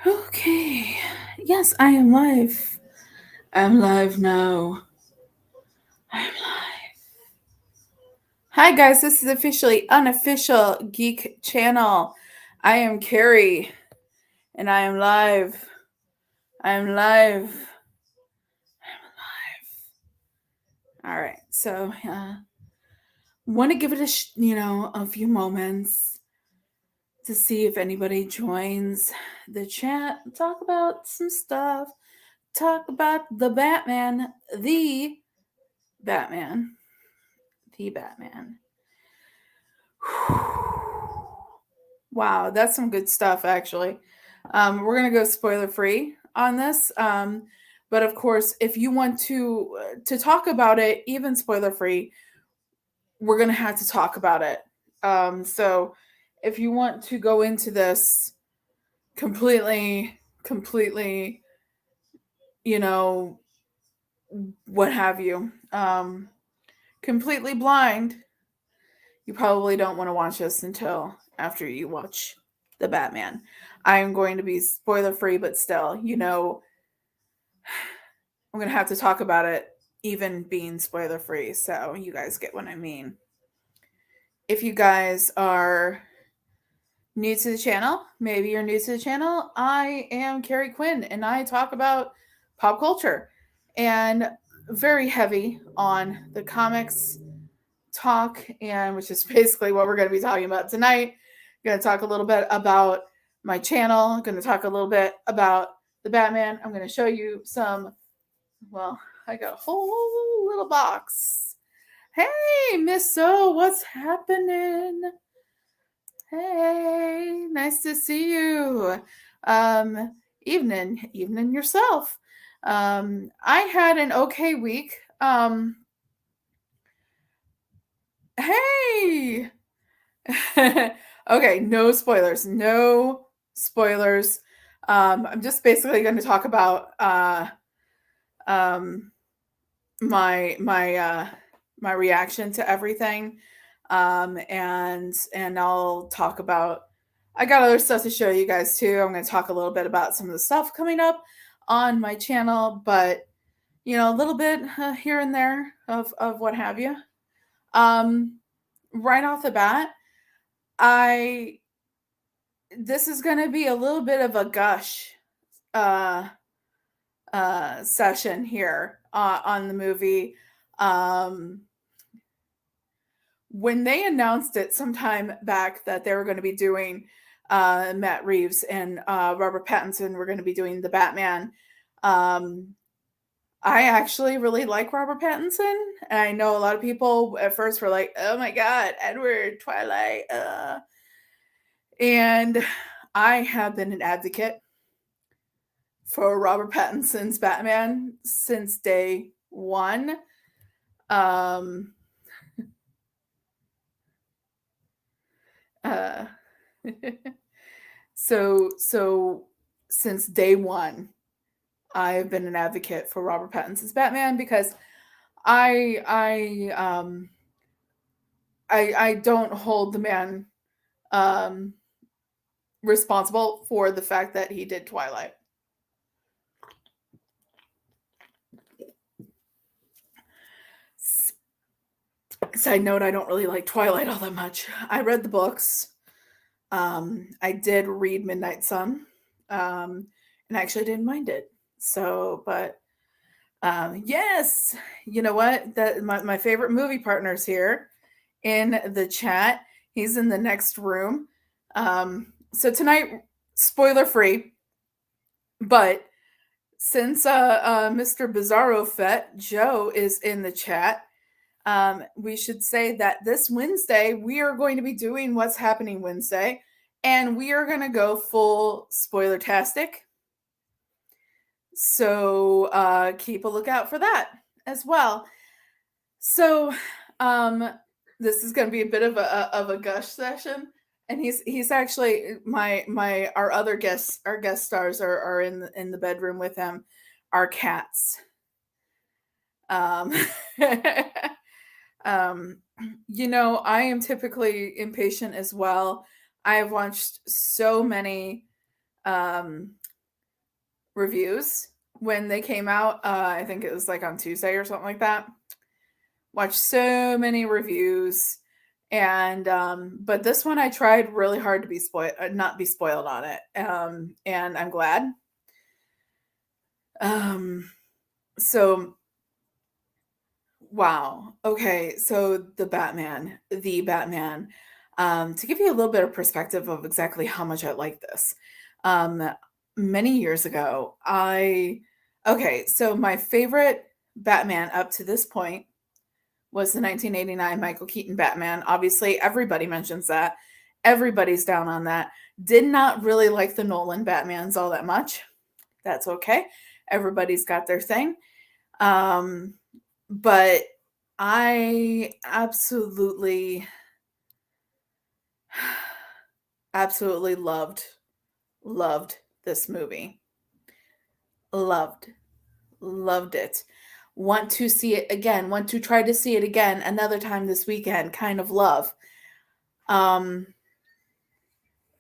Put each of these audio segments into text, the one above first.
Okay. Yes, I am live. I'm live now. I'm live. Hi, guys. This is officially Unofficial Geek Channel. I am Carrie, and I am live. I am live. I'm live. All right. So, want to give it a few moments to see if anybody joins the chat. Talk about some stuff. Talk about the Batman, Batman, the Batman. Wow, that's some good stuff, actually. We're gonna go spoiler free on this, but of course, if you want to talk about it, even spoiler free, we're gonna have to talk about it. So, if you want to go into this completely, you know, what have you, completely blind, you probably don't want to watch this until after you watch the Batman. I am going to be spoiler free, but still, I'm going to have to talk about it even being spoiler free. So you guys get what I mean. If you guys are new to the channel, maybe you're new to the channel, I am Carrie Quinn and I talk about pop culture and very heavy on the comics talk, and which is basically what we're going to be talking about tonight. I'm going to talk a little bit about my channel. I'm going to talk a little bit about the Batman. I'm going to show you some. Well, I got a whole little box. Hey, Miss O, what's happening? Hey, nice to see you. Evening yourself. I had an okay week. Hey, okay, no spoilers. No spoilers. I'm just basically going to talk about um, my reaction to everything, and I'll talk about. I got other stuff to show you guys too. I'm going to talk a little bit about some of the stuff coming up on my channel, but a little bit here and there of what have you. Right off the bat, I this is going to be a little bit of a gush uh, session here on the movie. Um, when they announced it sometime back that they were going to be doing Matt Reeves and Robert Pattinson were going to be doing the Batman, um, I actually really like Robert Pattinson. And I know a lot of people at first were like, "Oh my God, Edward, Twilight," and I have been an advocate for Robert Pattinson's Batman since day one. Um, uh, so since day one, I've been an advocate for Robert Pattinson's Batman because I I um I don't hold the man um responsible for the fact that he did Twilight. Side note, I don't really like Twilight all that much. I read the books. I did read Midnight Sun, and I actually didn't mind it. So, but yes, you know what? That my favorite movie partner's here in the chat. He's in the next room. So tonight, spoiler free, but since Mr. Bizarro Fett Joe is in the chat, we should say that this Wednesday we are going to be doing What's Happening Wednesday, and we are going to go full spoiler-tastic. So keep a lookout for that as well. So this is going to be a bit of a gush session, and he's actually our other guests, our guest stars are in the bedroom with him, our cats. I am typically impatient as well. I have watched so many reviews when they came out. I think it was like on Tuesday or something like that. Watched so many reviews, and but this one I tried really hard to be not be spoiled on it, and I'm glad. So wow. Okay, so the Batman. To give you a little bit of perspective of exactly how much I like this. Um, Many years ago, okay, so my favorite Batman up to this point was the 1989 Michael Keaton Batman. Obviously, everybody mentions that. Everybody's down on that. Did not really like the Nolan Batmans all that much. That's okay. Everybody's got their thing. Um, but I absolutely loved this movie. Loved, loved it. Want to see it again, want to try to see it again another time this weekend, kind of love. Um,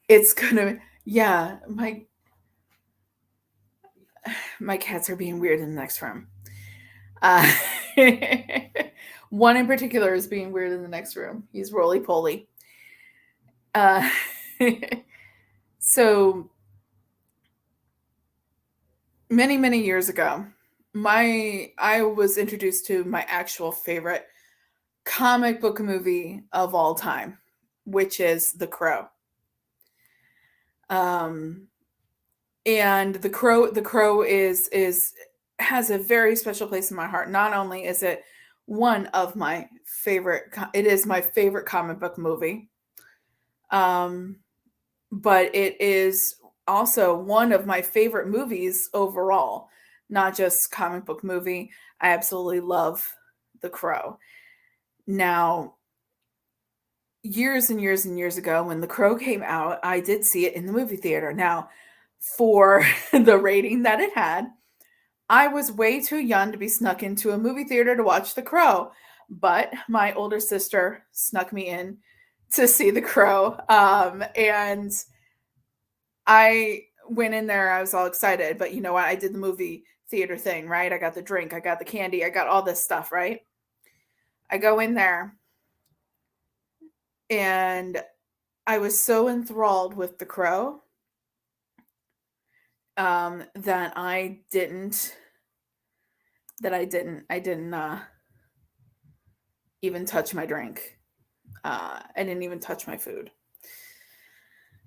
it's gonna, yeah, my cats are being weird in the next room. Uh, one in particular is being weird in the next room. He's roly poly. Uh, so many years ago, I was introduced to my actual favorite comic book movie of all time, which is The Crow. Um, and The Crow is has a very special place in my heart. Not only is it one of my favorite, it is my favorite comic book movie. Um, but it is also one of my favorite movies overall, not just comic book movie. I absolutely love The Crow. Now, years and years and years ago, when The Crow came out, I did see it in the movie theater. Now, for the rating that it had, I was way too young to be snuck into a movie theater to watch The Crow, but my older sister snuck me in to see The Crow. And I went in there, I was all excited, but you know what? I did the movie theater thing, right? I got the drink, I got the candy, I got all this stuff, right? I go in there and I was so enthralled with The Crow that I didn't even touch my drink. I didn't even touch my food.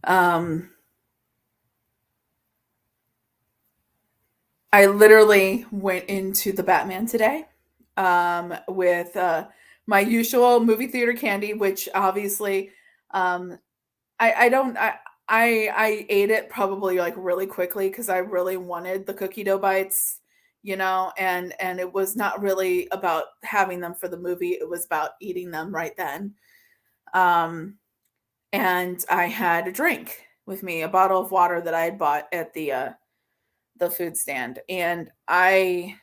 Um, I literally went into the Batman today with my usual movie theater candy, which obviously um, I don't I ate it probably like really quickly because I really wanted the cookie dough bites, and it was not really about having them for the movie. It was about eating them right then. Um, and I had a drink with me, a bottle of water that I had bought at the food stand, and I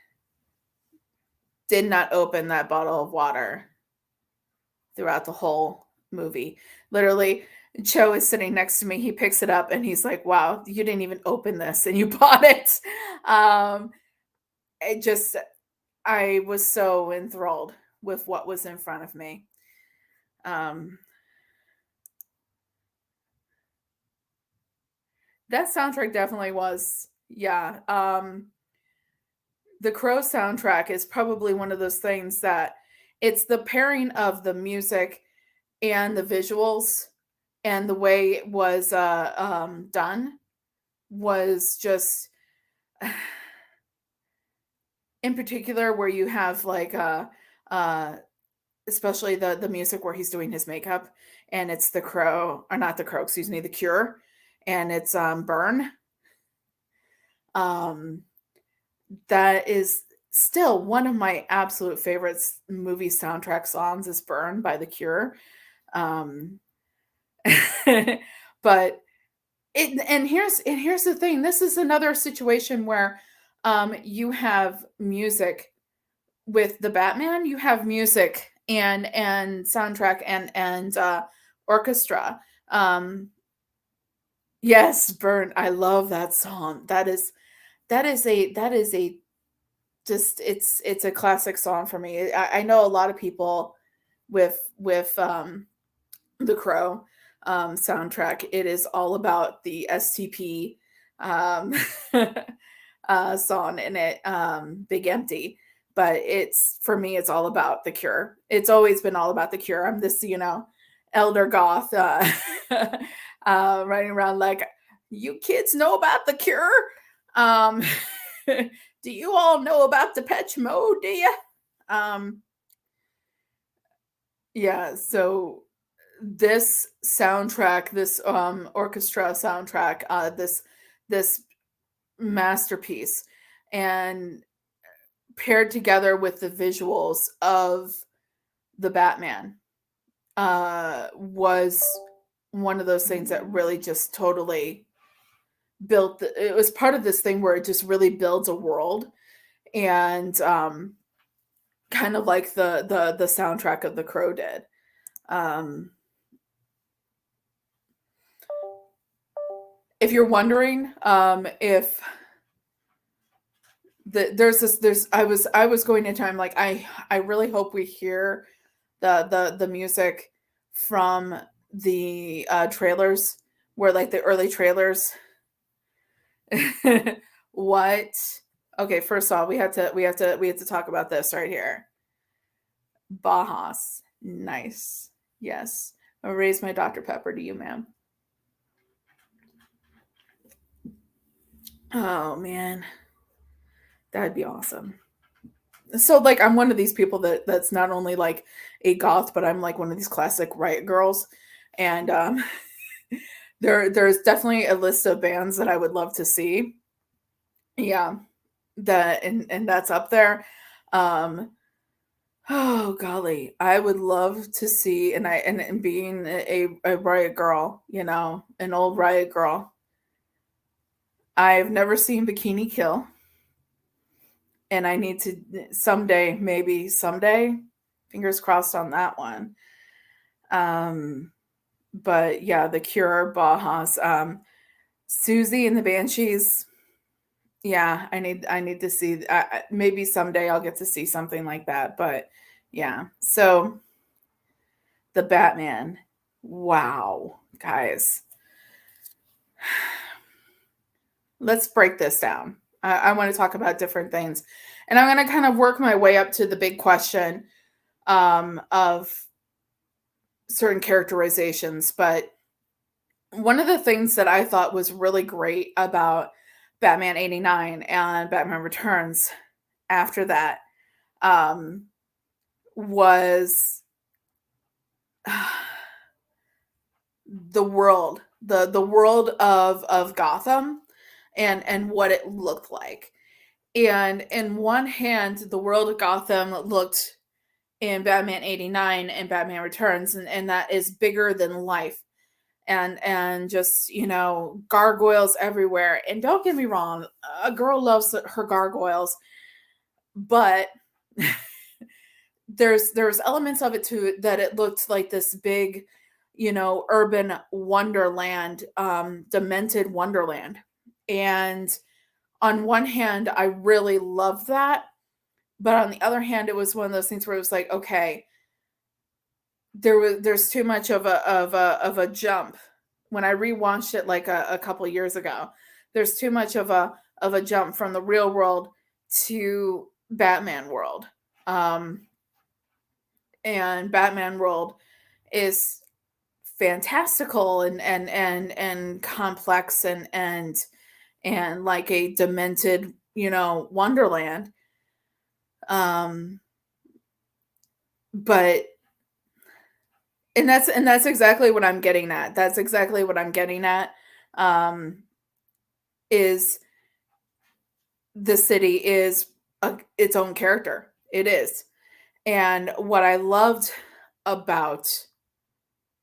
did not open that bottle of water throughout the whole movie. Literally, Cho is sitting next to me. He picks it up and he's like, "Wow, you didn't even open this and you bought it." Um, it just, I was so enthralled with what was in front of me. Um, that soundtrack definitely was, yeah. The Crow soundtrack is probably one of those things that it's the pairing of the music and the visuals and the way it was done was just in particular where you have like uh especially the music where he's doing his makeup, and it's the Crow, or not the Crow, excuse me, the Cure, and it's Burn. um that is still one of my absolute favorites movie soundtrack songs is Burn by the Cure. um but here's the thing. This is another situation where you have music with the Batman. You have music and soundtrack and orchestra. Yes, Burn. I love that song. That is that is a just it's a classic song for me. I know a lot of people with the Crow soundtrack. It is all about the STP um, song in it, Big Empty. But it's for me, it's all about the Cure. It's always been all about the Cure. I'm this, elder goth, running around like, you kids know about the Cure. Um, do you all know about Depeche Mode? Do you? Um, yeah. So this soundtrack, this orchestra soundtrack, this masterpiece, and paired together with the visuals of the Batman, was one of those things that really just totally it was part of this thing where it just really builds a world, and kind of like the soundtrack of The Crow did. Um, if you're wondering, if there's I was going into, I'm like, I really hope we hear the music from the trailers, where like the early trailers. What? Okay, first off, we have to talk about this right here. Bajas, nice. Yes, I'll raise my Dr. Pepper to you, ma'am. Oh man, that'd be awesome. So like, I'm one of these people that's not only like a goth, but I'm like one of these classic riot girls, and there's definitely a list of bands that I would love to see. Yeah, that and that's up there. Um, oh golly, I would love to see, and being a riot girl, an old riot girl. I've never seen Bikini Kill, and I need to someday, maybe someday, fingers crossed on that one. Um, but yeah, The Cure, Bajas, Susie and the Banshees. Yeah, I need to see. Maybe someday I'll get to see something like that. But yeah, so the Batman. Wow, guys, let's break this down. I want to talk about different things, and I'm going to kind of work my way up to the big question, of certain characterizations. But one of the things that I thought was really great about Batman 89 and Batman Returns after that, um, was the world, the world of Gotham, and what it looked like. And in one hand, the world of Gotham looked in Batman 89 and Batman Returns, and that is bigger than life, and just, gargoyles everywhere. And don't get me wrong, a girl loves her gargoyles, but there's elements of it too, that it looked like this big, urban wonderland, demented wonderland. And on one hand, I really loved that, but on the other hand, it was one of those things where it was like, okay, there's too much of a jump. When I rewatched it like a couple years ago, there's too much of a jump from the real world to Batman world. And Batman world is fantastical and complex, and like a demented, wonderland. Um, but and that's exactly what I'm getting at. That's exactly what I'm getting at. Um, is the city is its own character. It is. And what I loved about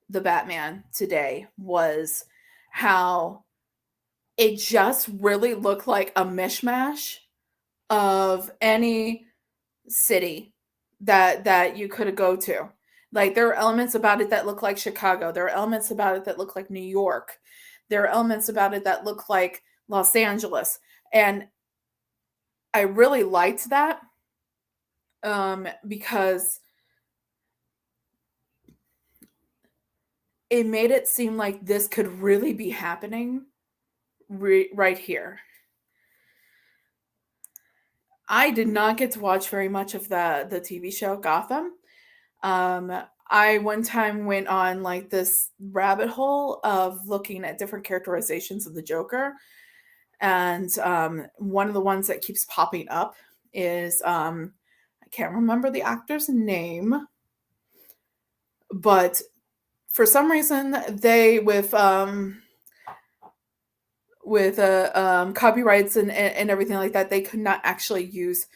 the Batman today was how it just really looked like a mishmash of any city that you could go to. Like, there are elements about it that look like Chicago. There are elements about it that look like New York. There are elements about it that look like Los Angeles. And I really liked that because it made it seem like this could really be happening right here. I did not get to watch very much of the TV show Gotham. I one time went on like this rabbit hole of looking at different characterizations of the Joker, and one of the ones that keeps popping up is I can't remember the actor's name, but for some reason they with copyrights and everything like that, they could not actually use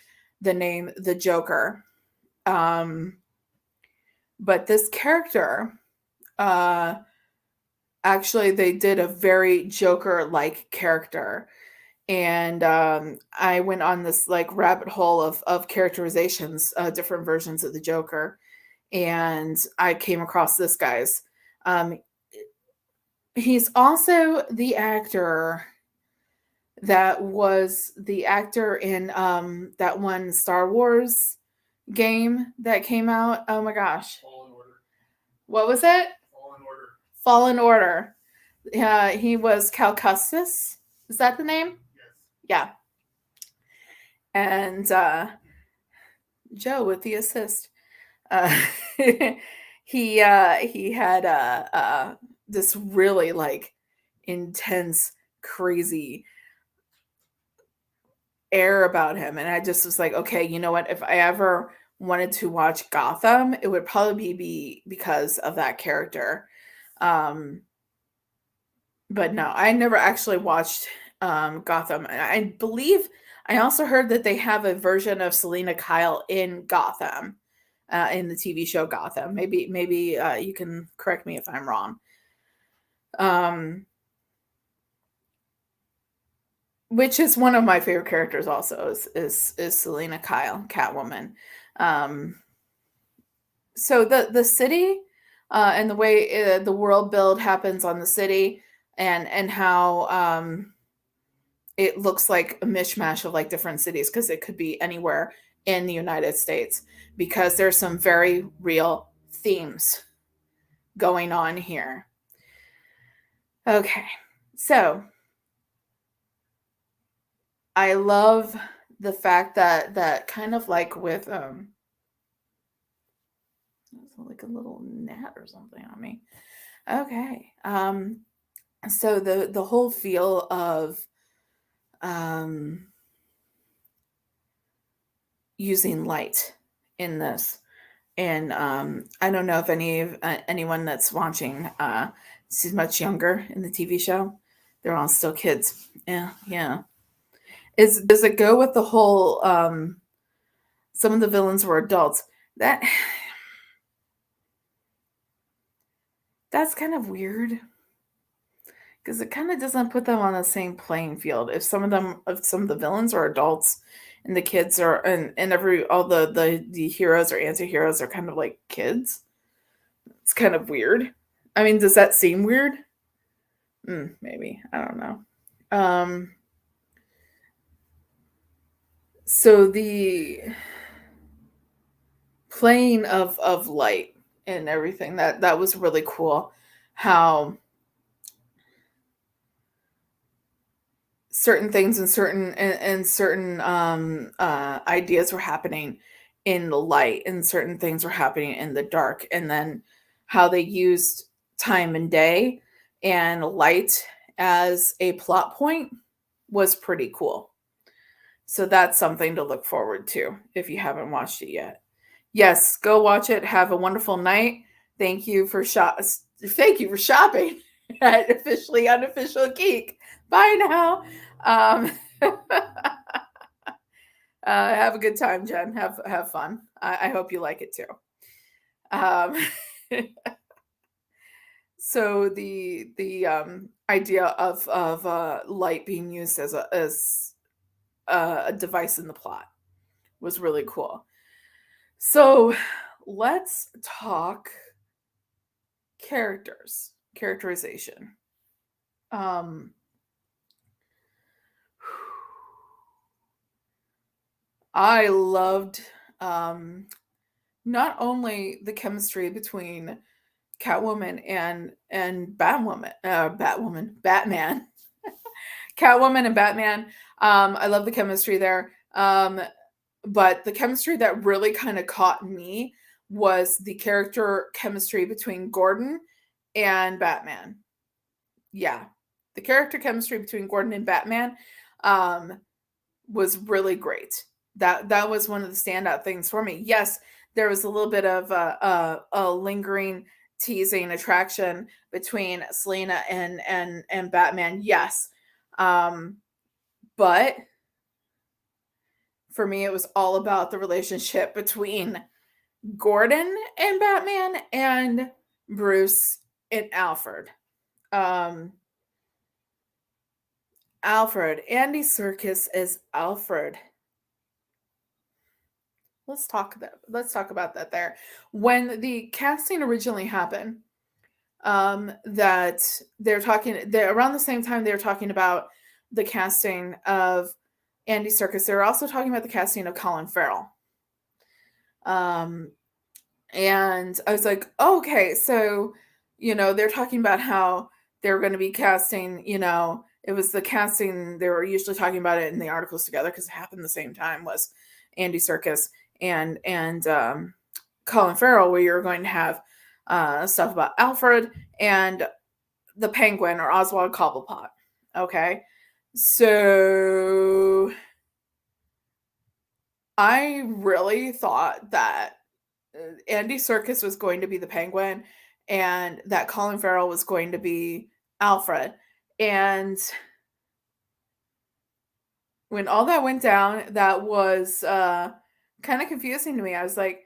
the name the Joker. But this character, uh, actually, they did a very Joker-like character, and I went on this like rabbit hole of characterizations, different versions of the Joker, and I came across this guy's. Um, he's also the actor that was the actor in that one Star Wars game that came out. Oh my gosh. Fallen Order. What was it? Fallen Order. Fallen Order. He was Cal Custis. Is that the name? Yes. Yeah. And Joe with the assist. He had this really like intense, crazy air about him, and I just was like, okay, you know what? If I ever wanted to watch Gotham, it would probably be because of that character. But no, I never actually watched Gotham. I believe I also heard that they have a version of Selena Kyle in Gotham, in the TV show Gotham. Maybe you can correct me if I'm wrong. Which is one of my favorite characters also is Selena Kyle, Catwoman. So the city and the way the world build happens on the city and how it looks like a mishmash of like different cities because it could be anywhere in the United States because there's some very real themes going on here. Okay, so I love the fact that kind of like with like a little gnat or something on me. Okay. So the whole feel of using light in this, and I don't know if anyone that's watching is much younger in the TV show. They're all still kids. Yeah. Does it go with the whole some of the villains were adults? That's kind of weird because it kind of doesn't put them on the same playing field. If some of the villains are adults and the kids are and all the heroes or anti-heroes are kind of like kids, it's kind of weird. I mean, does that seem weird? Maybe. I don't know. So the playing of light and everything, that was really cool. How certain things and certain ideas were happening in the light and certain things were happening in the dark, and then how they used time and day and light as a plot point was pretty cool. So that's something to look forward to if you haven't watched it yet. Yes, go watch it. Have a wonderful night. Thank you for shopping at Officially Unofficial Geek. Bye now. Have a good time, Jen. Have fun. I hope you like it too. So the idea of light being used as a device in the plot was really cool. So let's talk characterization. I loved not only the chemistry between Catwoman and Batman, Catwoman and Batman. I love the chemistry there. But the chemistry that really kind of caught me was the character chemistry between Gordon and Batman. Yeah, the character chemistry between Gordon and Batman um, was really great. That was one of the standout things for me. Yes, there was a little bit of a lingering teasing attraction between Selena and Batman. Yes, um, but for me, it was all about the relationship between Gordon and Batman and Bruce and Alfred. Um, Alfred, Andy Serkis as Alfred. Let's talk about that there. When the casting originally happened, that they're around the same time they were talking about the casting of Andy Serkis, they were also talking about the casting of Colin Farrell. And I was like, oh, okay, so they're talking about how they're going to be casting, it was the casting they were usually talking about it in the articles together because it happened the same time, was Andy Serkis and Colin Farrell, where you're going to have stuff about Alfred and the Penguin, or Oswald Cobblepot. Okay, so I really thought that Andy Serkis was going to be the Penguin and that Colin Farrell was going to be Alfred. And when all that went down, that was kind of confusing to me. I was like,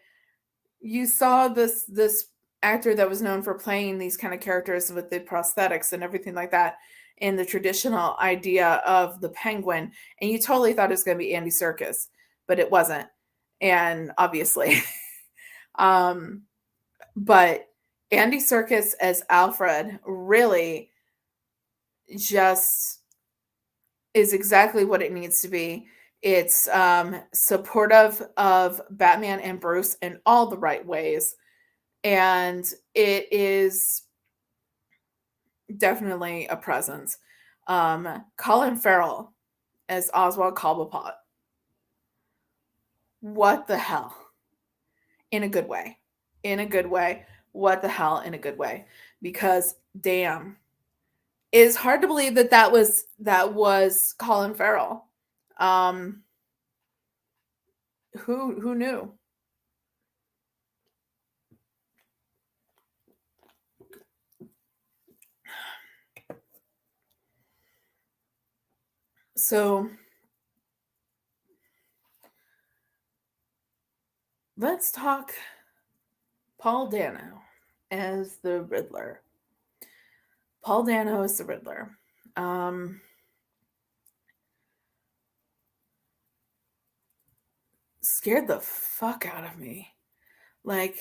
you saw this actor that was known for playing these kind of characters with the prosthetics and everything like that in the traditional idea of the Penguin, and you totally thought it was going to be Andy Serkis, but it wasn't. And obviously, but Andy Serkis as Alfred really just is exactly what it needs to be. It's supportive of Batman and Bruce in all the right ways. And it is definitely a presence. Colin Farrell as Oswald Cobblepot. What the hell? In a good way. In a good way. What the hell in a good way? Because damn, it is hard to believe that was Colin Farrell. Who knew? So let's talk Paul Dano as the Riddler. Paul Dano is the Riddler. Scared the fuck out of me. Like,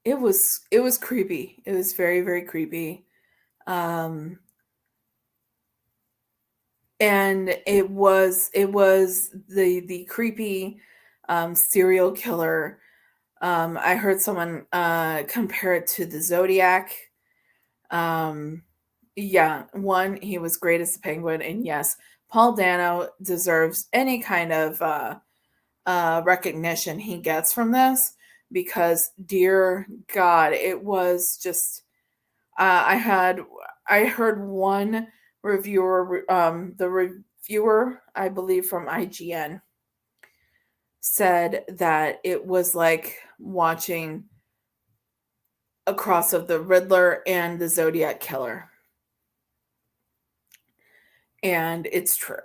it was creepy. It was very, very creepy. And it was the creepy serial killer. I heard someone compare it to the Zodiac. Yeah, one, he was great as the Penguin, and yes, Paul Dano deserves any kind of recognition he gets from this, because dear God, it was just. I heard one reviewer, the reviewer, I believe from IGN, said that it was like watching a cross of the Riddler and the Zodiac Killer. And it's true.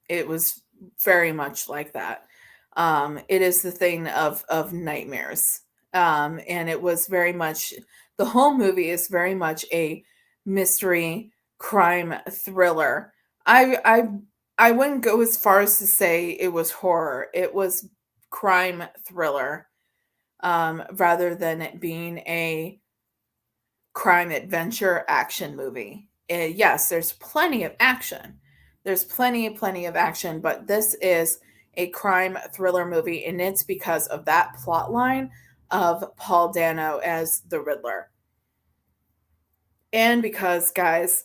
It was very much like that. It is the thing of nightmares. And it was very much, the whole movie is very much a mystery crime thriller. I wouldn't go as far as to say it was horror. It was crime thriller, rather than it being a crime adventure action movie. Yes, there's plenty of action. There's plenty of action, but this is a crime thriller movie, and it's because of that plot line of Paul Dano as the Riddler. And because, guys,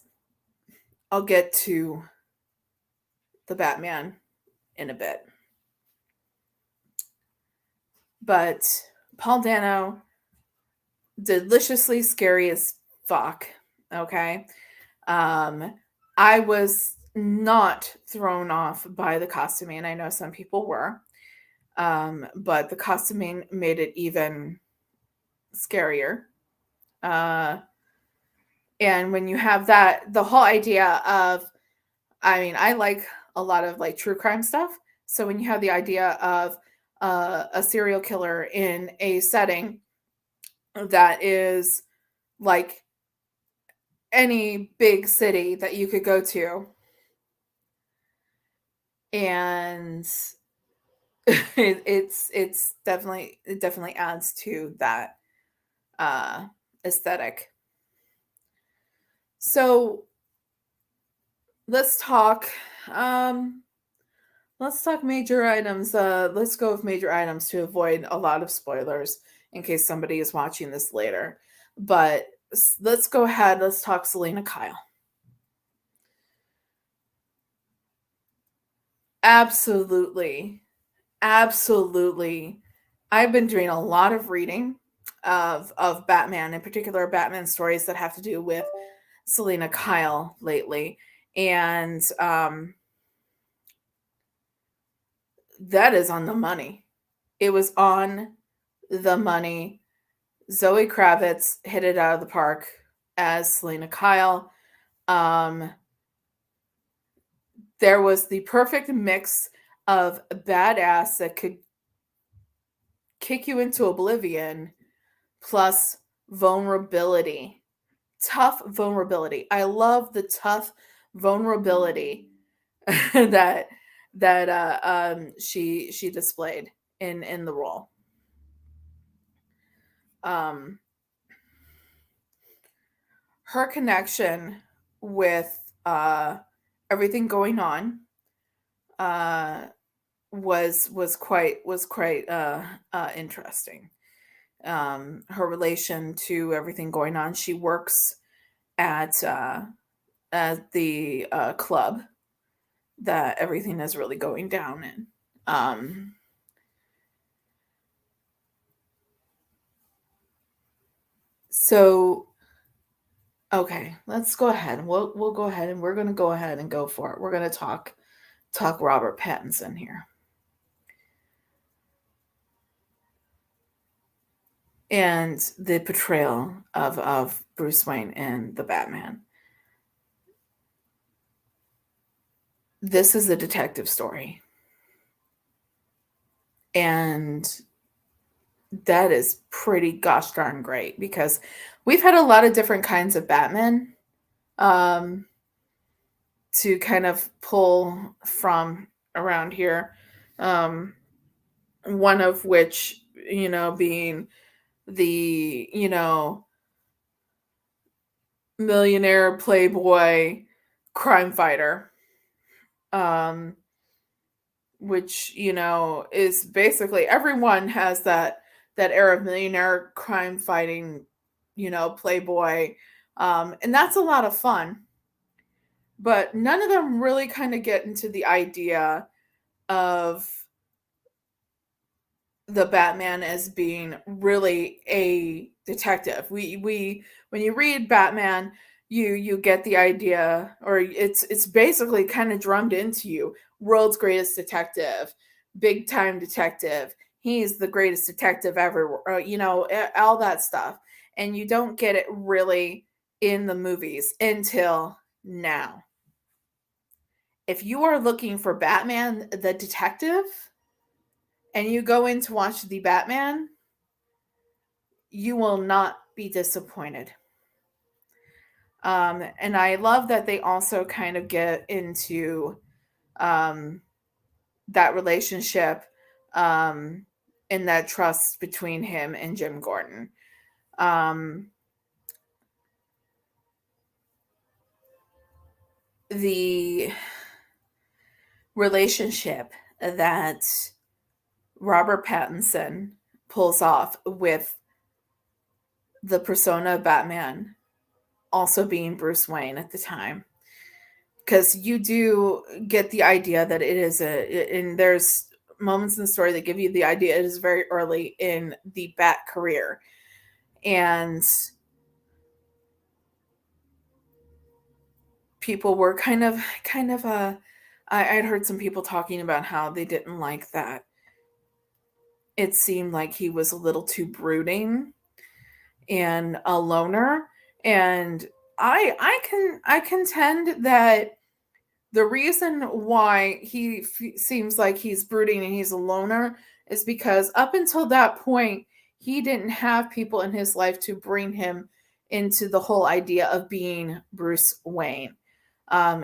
I'll get to the Batman in a bit. But Paul Dano, deliciously scary as fuck, okay? I was not thrown off by the costuming. I know some people were. But the costuming made it even scarier. And when you have that, the whole idea of, I mean, I like a lot of like true crime stuff. So when you have the idea of a serial killer in a setting that is like any big city that you could go to, and it definitely adds to that aesthetic. So let's talk major items. Let's go with major items to avoid a lot of spoilers in case somebody is watching this later. But let's go ahead. Let's talk Selina Kyle. Absolutely. Absolutely. I've been doing a lot of reading of Batman, in particular Batman stories that have to do with Selina Kyle lately. And that is on the money. It was on the money. Zoe Kravitz hit it out of the park as Selina Kyle. There was the perfect mix of badass that could kick you into oblivion, plus vulnerability. Tough vulnerability. I love the tough vulnerability that she displayed in the role. Her connection with everything going on was quite interesting. Her relation to everything going on. She works at the club that everything is really going down in. So, okay, let's go ahead. We'll go ahead and we're going to go ahead and go for it. We're going to talk Robert Pattinson here. And the portrayal of Bruce Wayne and the Batman. This is a detective story. And that is pretty gosh darn great, because we've had a lot of different kinds of Batman to kind of pull from around here. One of which, being the, millionaire playboy crime fighter. Which, is basically everyone has that era of millionaire crime fighting, playboy. And that's a lot of fun. But none of them really kind of get into the idea of the Batman as being really a detective. We when you read Batman, you get the idea, or it's basically kind of drummed into you. World's greatest detective, big time detective. He's the greatest detective ever. All that stuff, and you don't get it really in the movies until now. If you are looking for Batman the detective, and you go in to watch the Batman, you will not be disappointed. And I love that they also kind of get into that relationship and that trust between him and Jim Gordon. The relationship that Robert Pattinson pulls off with the persona of Batman also being Bruce Wayne at the time. Because you do get the idea that it is and there's moments in the story that give you the idea it is very early in the Bat career. And people were I'd heard some people talking about how they didn't like that. It seemed like he was a little too brooding and a loner. And I contend that the reason why he seems like he's brooding and he's a loner is because up until that point, he didn't have people in his life to bring him into the whole idea of being Bruce Wayne.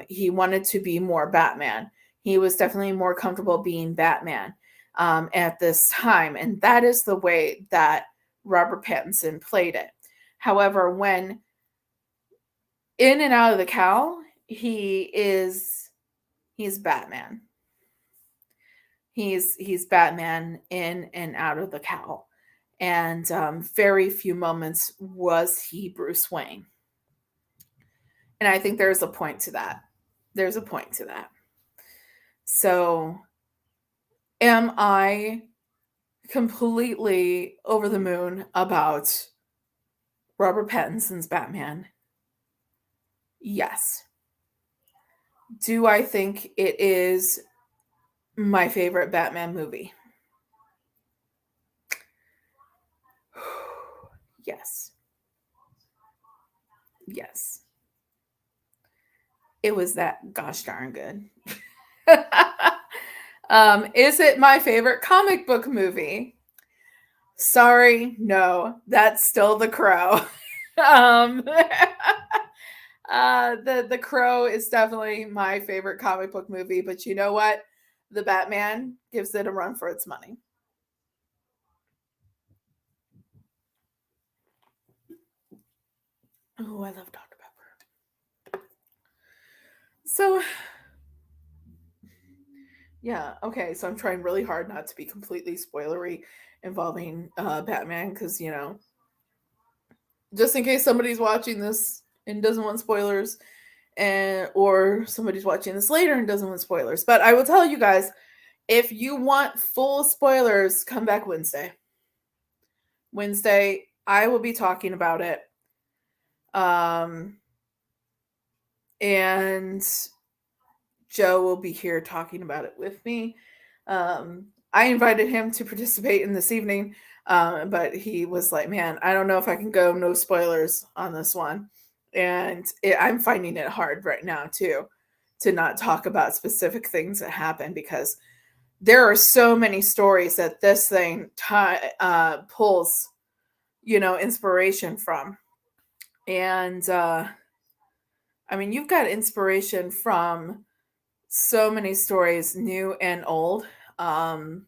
He wanted to be more Batman. He was definitely more comfortable being Batman at this time. And that is the way that Robert Pattinson played it. However, when in and out of the cowl, he's Batman. He's Batman in and out of the cowl. And very few moments was he Bruce Wayne. And I think there's a point to that. There's a point to that. So, am I completely over the moon about Robert Pattinson's Batman? Yes. Do I think it is my favorite Batman movie? Yes. Yes. It was that gosh darn good. Is it my favorite comic book movie? Sorry, no. That's still The Crow. The Crow is definitely my favorite comic book movie, but you know what? The Batman gives it a run for its money. Oh, I love Dr. Pepper. So, yeah, okay. So I'm trying really hard not to be completely spoilery involving Batman because, just in case somebody's watching this and doesn't want spoilers, or somebody's watching this later and doesn't want spoilers. But I will tell you guys, if you want full spoilers, come back Wednesday. Wednesday, I will be talking about it. And Joe will be here talking about it with me. I invited him to participate in this evening, but he was like, man, I don't know if I can go no spoilers on this one. And I'm finding it hard right now, too, to not talk about specific things that happen because there are so many stories that this thing pulls, inspiration from. And I mean, you've got inspiration from so many stories, new and old. And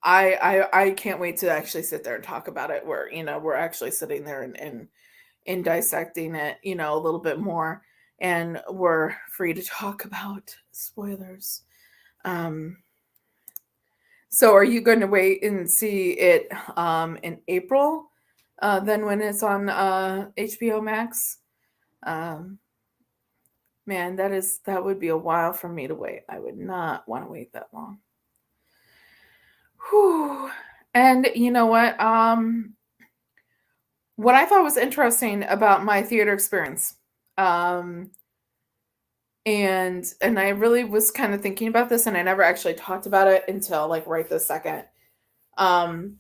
I can't wait to actually sit there and talk about it where, we're actually sitting there and dissecting it, a little bit more. And we're free to talk about spoilers. So are you going to wait and see it in April? Then when it's on HBO Max? Man, that would be a while for me to wait. I would not want to wait that long. Whew. And you know what? What I thought was interesting about my theater experience, and I really was kind of thinking about this, and I never actually talked about it until like right this second. I'm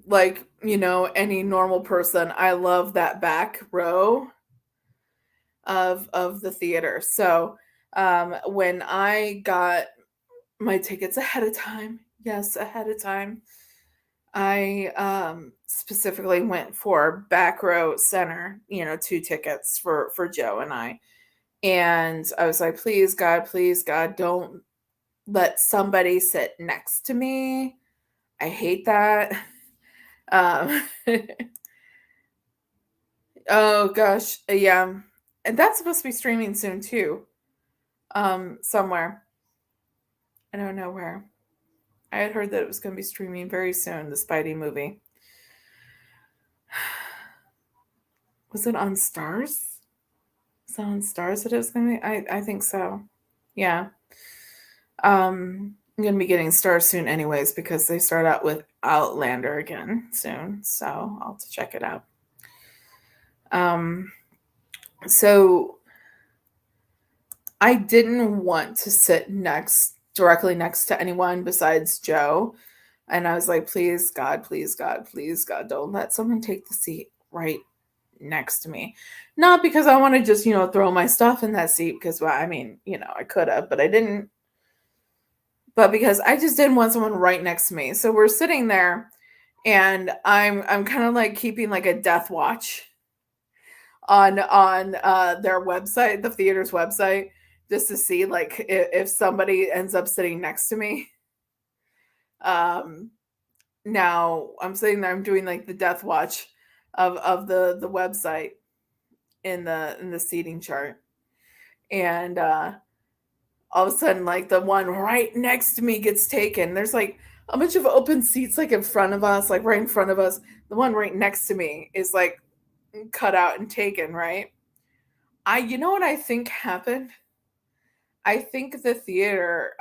like, any normal person. I love that back row of the theater. So when I got my tickets ahead of time, yes, ahead of time, I specifically went for back row center, 2 tickets for Joe and I. And I was like, please God, don't let somebody sit next to me. I hate that. Um, oh gosh, yeah. And that's supposed to be streaming soon too. Somewhere. I don't know where. I had heard that it was going to be streaming very soon, the Spidey movie. Was it on Stars? Was it on Stars that it was going to be? I think so. Yeah. I'm going to be getting Stars soon anyways because they start out with Outlander again soon. So I'll have to check it out. So I didn't want to sit directly next to anyone besides Joe. And I was like, please, God, please, God, please, God, don't let someone take the seat right next to me. Not because I want to just, throw my stuff in that seat because, well, I mean, I could have, but I didn't. But because I just didn't want someone right next to me. So we're sitting there and I'm kind of like keeping like a death watch on their website, the theater's website, just to see like if somebody ends up sitting next to me. Now I'm sitting there, I'm doing like the death watch of the website in the seating chart. And all of a sudden, like the one right next to me gets taken. There's like a bunch of open seats like in front of us, like right in front of us. The one right next to me is like cut out and taken, right? You know what I think happened? I think the theater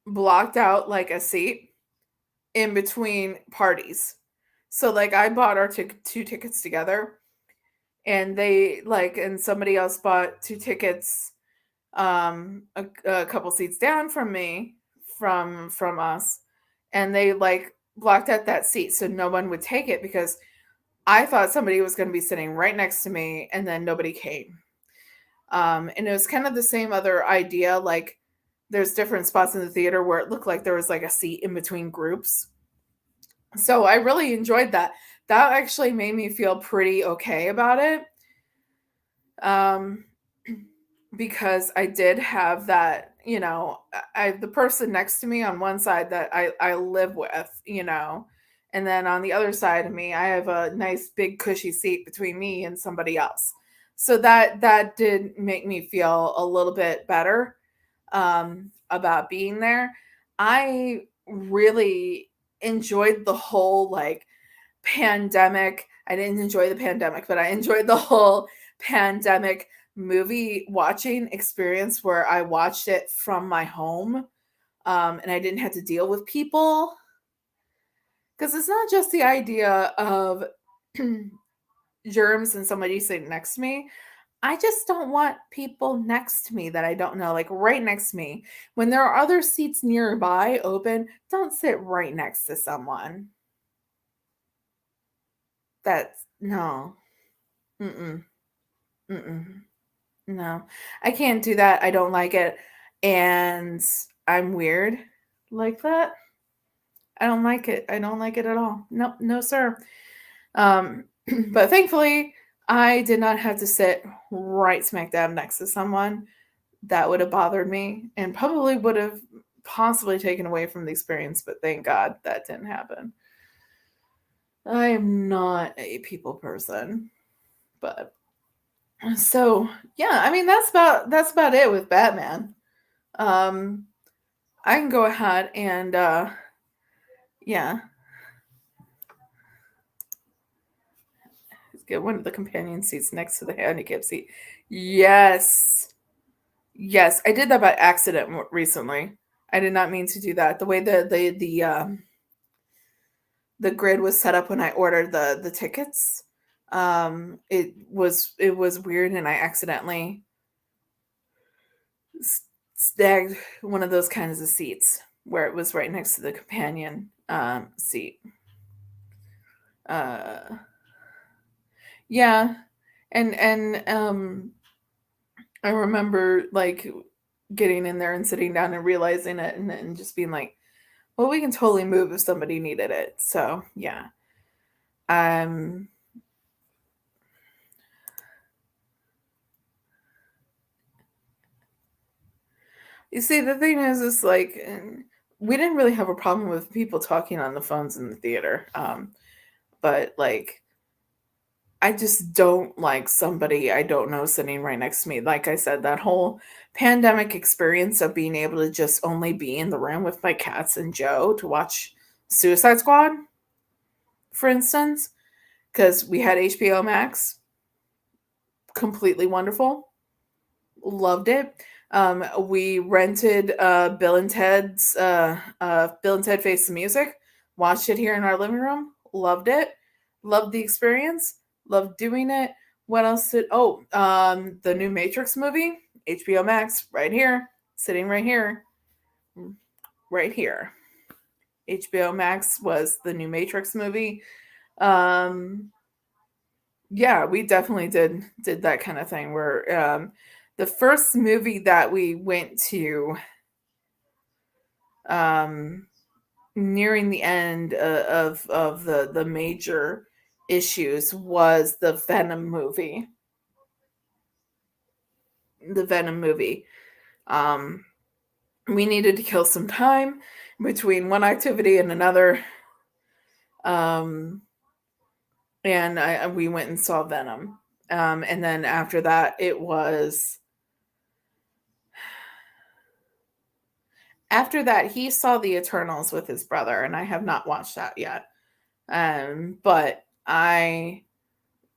blocked out like a seat in between parties. So like I bought our two tickets together and and somebody else bought two tickets a couple seats down from me from us, and they like blocked out that seat so no one would take it because I thought somebody was going to be sitting right next to me and then nobody came. And it was kind of the same other idea, like there's different spots in the theater where it looked like there was like a seat in between groups. So I really enjoyed that. That actually made me feel pretty okay about it. Because I did have that, the person next to me on one side that I live with, and then on the other side of me, I have a nice big cushy seat between me and somebody else. So that did make me feel a little bit better about being there. I really enjoyed the whole like pandemic. I didn't enjoy the pandemic, but I enjoyed the whole pandemic movie watching experience where I watched it from my home and I didn't have to deal with people. Because it's not just the idea of germs and somebody sitting next to me. I just don't want people next to me that I don't know, like right next to me. When there are other seats nearby open, don't sit right next to someone. That's no. Mm-mm. Mm-mm. No. I can't do that. I don't like it. And I'm weird like that. I don't like it. I don't like it at all. No, no, sir. But thankfully, I did not have to sit right smack dab next to someone that would have bothered me and probably would have possibly taken away from the experience. But thank God that didn't happen. I am not a people person, but so yeah, I mean that's about it with Batman. Um, I can go ahead and yeah, get one of the companion seats next to the handicap seat. Yes. Yes, I did that by accident recently. I did not mean to do that. The way the grid was set up when I ordered the tickets, it was weird, and I accidentally snagged one of those kinds of seats where it was right next to the companion seat. Uh, yeah, and I remember like getting in there and sitting down and realizing it, and just being like, well, we can totally move if somebody needed it. So yeah. Um you see, the thing is like we didn't really have a problem with people talking on the phones in the theater. But like I just don't like somebody I don't know sitting right next to me. Like I said, that whole pandemic experience of being able to just only be in the room with my cats and Joe to watch Suicide Squad, for instance, because we had HBO Max, completely wonderful, loved it. We rented Bill and Ted Face the Music, watched it here in our living room, loved it, loved the experience, loved doing it. What else did? Oh, the new Matrix movie, HBO Max, right here, sitting right here, right here. HBO Max was the new Matrix movie. Um, yeah, we definitely did that kind of thing where the first movie that we went to um nearing the end of the major issues was the Venom movie. um we needed to kill some time between one activity and another, um and we went and saw Venom. And then after that it was after that he saw the Eternals with his brother, and I have not watched that yet. But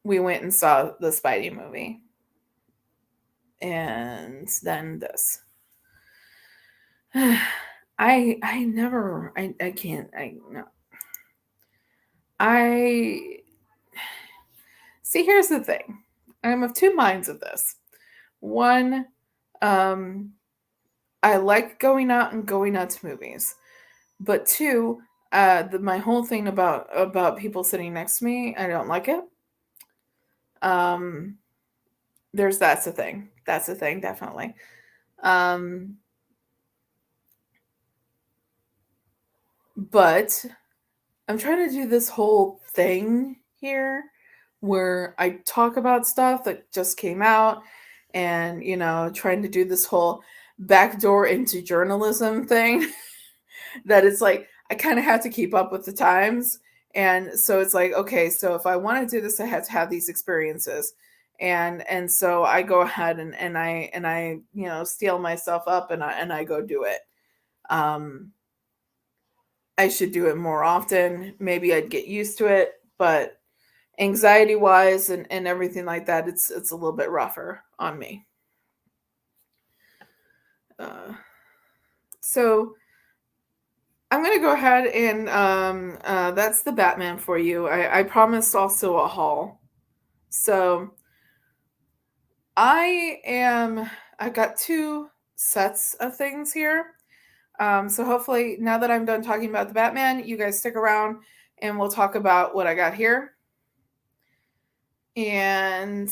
we went and saw the Spidey movie. And then this. I can't I no. I see, here's the thing. I'm of two minds of this. One, um I like going out and going out to movies. But two, my whole thing about people sitting next to me, I don't like it. Um that's the thing. That's the thing, definitely. Um but I'm trying to do this whole thing here where I talk about stuff that just came out, and, trying to do this whole backdoor into journalism thing that it's like I kind of have to keep up with the times. And so it's like, okay, so if I want to do this, I have to have these experiences. And so I go ahead and I steel myself up, and I go do it. Um I should do it more often. Maybe I'd get used to it, but anxiety wise and everything like that, it's a little bit rougher on me. Uh, so I'm gonna go ahead and that's the Batman for you. I promised also a haul. So I've got two sets of things here. So hopefully now that I'm done talking about the Batman, you guys stick around and we'll talk about what I got here and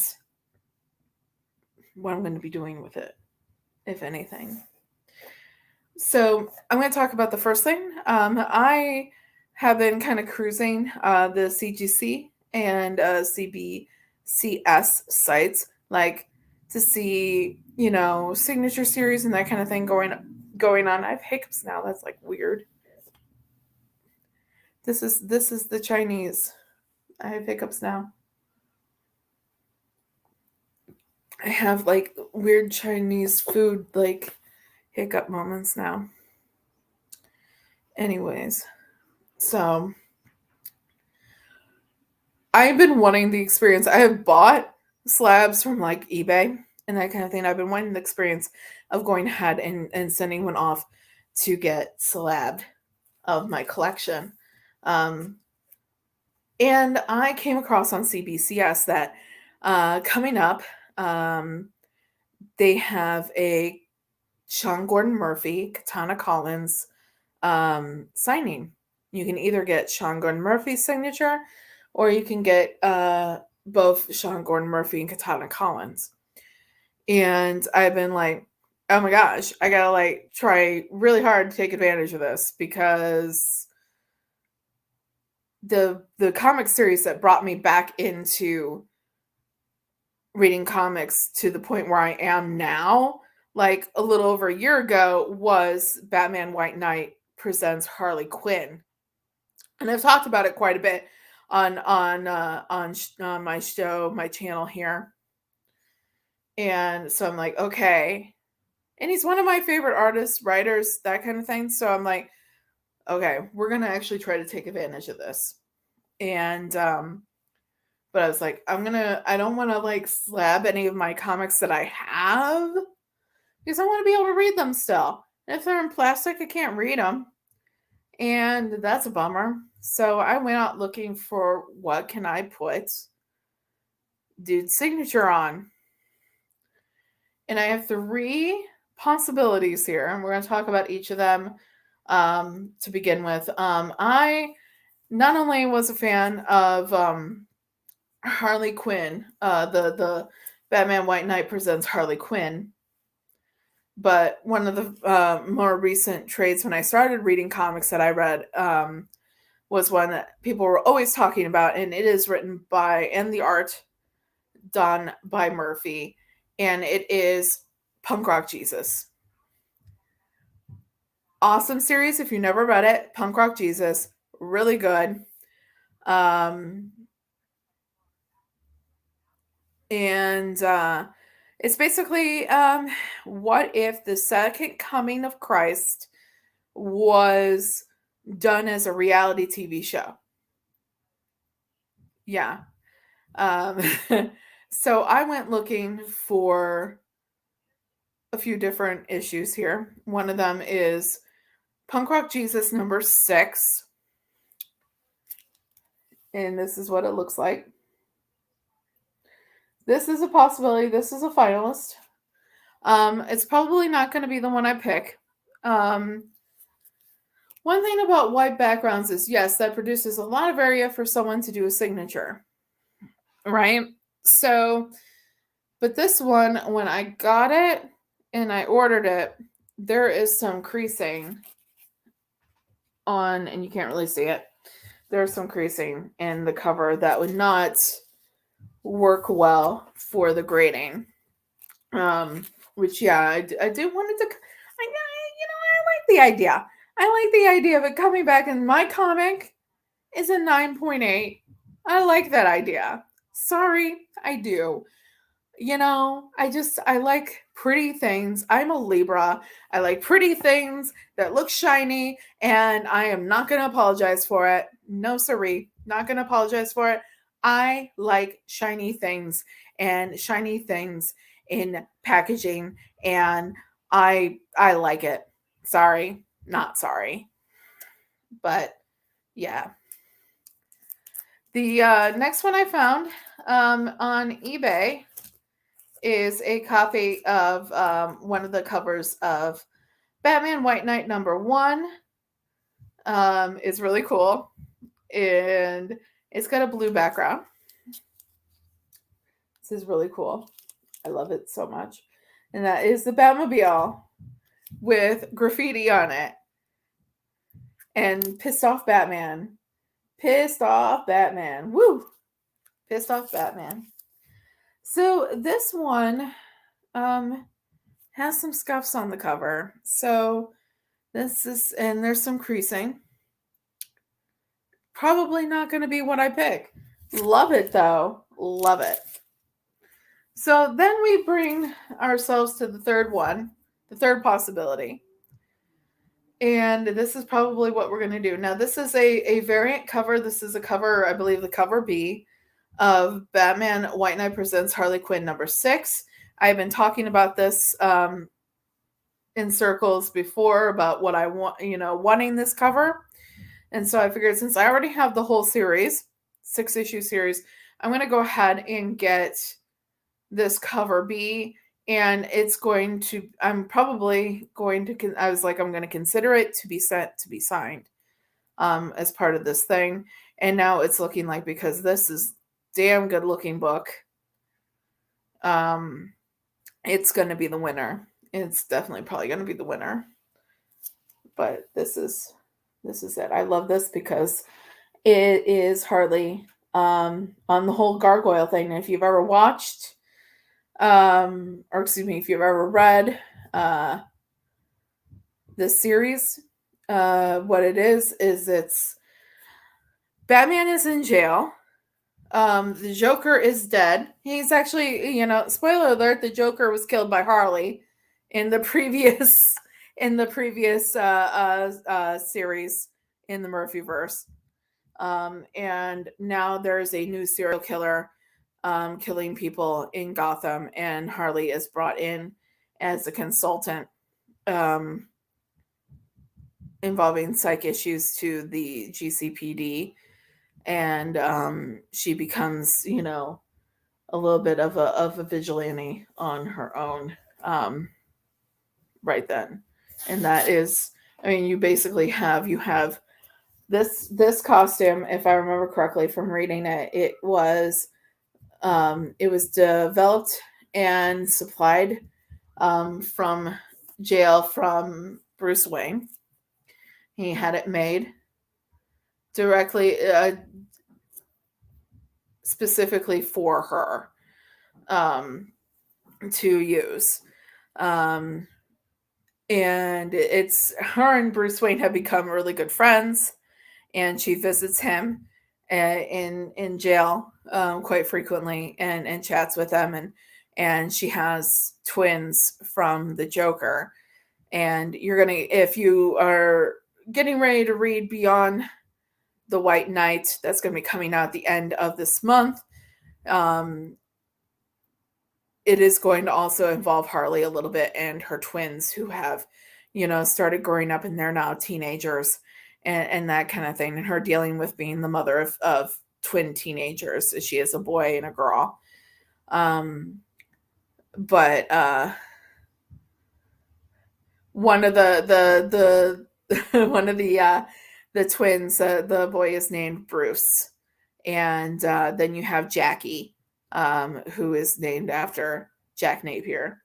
what I'm going to be doing with it, if anything. So I'm going to talk about the first thing. I have been kind of cruising the CGC and CBCS sites, like to see, signature series and that kind of thing going on. I have hiccups now. That's like weird. This is the Chinese. I have hiccups now. I have like weird Chinese food like hiccup moments now. Anyways, so I've been wanting the experience. I have bought slabs from like eBay and that kind of thing. I've been wanting the experience of going ahead and sending one off to get slabbed of my collection. Um, and I came across on CBCS that coming up, they have a Sean Gordon Murphy, Katana Collins signing. You can either get Sean Gordon Murphy's signature or you can get both Sean Gordon Murphy and Katana Collins. And I've been like, oh my gosh, I gotta like try really hard to take advantage of this, because the comic series that brought me back into reading comics to the point where I am now, like a little over a year ago, was Batman White Knight presents Harley Quinn. And I've talked about it quite a bit on my show, my channel here. And so I'm like, okay. And he's one of my favorite artists, writers, that kind of thing. So I'm like, okay, we're going to actually try to take advantage of this. And, but I was like, I don't want to like slab any of my comics that I have because I want to be able to read them still. And if they're in plastic, I can't read them. And that's a bummer. So I went out looking for what can I put dude's signature on. And I have 3 possibilities here, and we're going to talk about each of them to begin with. I not only was a fan of Harley Quinn, the Batman White Knight presents Harley Quinn, but one of the more recent trades when I started reading comics that I read was one that people were always talking about, and it is written by and the art done by Murphy, and it is Punk Rock Jesus. Awesome series if you never read it. Punk Rock Jesus, really good. It's basically what if the second coming of Christ was done as a reality TV show? Yeah. So I went looking for a few different issues here. One of them is Punk Rock Jesus number 6. And this is what it looks like. This is a possibility. This is a finalist. It's probably not going to be the one I pick. One thing about white backgrounds is, yes, that produces a lot of area for someone to do a signature. Right? So, but this one, when I got it and I ordered it, there is some creasing on, and you can't really see it. There's some creasing in the cover that would not work well for the grading. Which, yeah, I do want it to, I like the idea. I like the idea of it coming back, and my comic is a 9.8. I like that idea. Sorry, I do. I like pretty things. I'm a Libra. I like pretty things that look shiny, and I am not going to apologize for it. No, siree. Not going to apologize for it. I like shiny things and shiny things in packaging, and I like it. Sorry, not sorry. But yeah. The next one I found on eBay is a copy of one of the covers of Batman White Knight number 1. It's really cool, and it's got a blue background. This is really cool. I love it so much. And that is the Batmobile with graffiti on it. And Pissed Off Batman. Pissed Off Batman. Woo! Pissed Off Batman. So this one has some scuffs on the cover. So this is, and there's some creasing. Probably not going to be what I pick. Love it though. Love it. So then we bring ourselves to the third one, the third possibility. And this is probably what we're going to do. Now, this is a variant cover. This is a cover, I believe the cover B of Batman White Knight Presents Harley Quinn number 6. I've been talking about this in circles before about what I want, wanting this cover. And so I figured since I already have the whole series, 6-issue series, I'm going to go ahead and get this cover B. And it's going to, I'm probably going to, I was like, I'm going to consider it to be sent to be signed as part of this thing. And now it's looking like, because this is damn good looking book, it's going to be the winner. It's definitely probably going to be the winner. But this is it. I love this because it is Harley on the whole gargoyle thing. And if you've ever watched, if you've ever read this series, what it is it's Batman is in jail. The Joker is dead. He's actually, spoiler alert, the Joker was killed by Harley in the previous series in the Murphyverse. And now there's a new serial killer killing people in Gotham, and Harley is brought in as a consultant involving psych issues to the GCPD, and she becomes, a little bit of a vigilante on her own right then. And that is, I mean, you basically have this costume, if I remember correctly from reading it. It was developed and supplied from jail from Bruce Wayne. He had it made directly, specifically for her to use. And it's her and Bruce Wayne have become really good friends, and she visits him in jail quite frequently, and chats with them, and she has twins from the Joker. And if you are getting ready to read Beyond the White Knight, that's going to be coming out at the end of this month. It is going to also involve Harley a little bit and her twins, who have, started growing up, and they're now teenagers, and that kind of thing. And her dealing with being the mother of twin teenagers. She is a boy and a girl. But one of the one of the twins, the boy is named Bruce, and then you have Jackie, who is named after Jack Napier,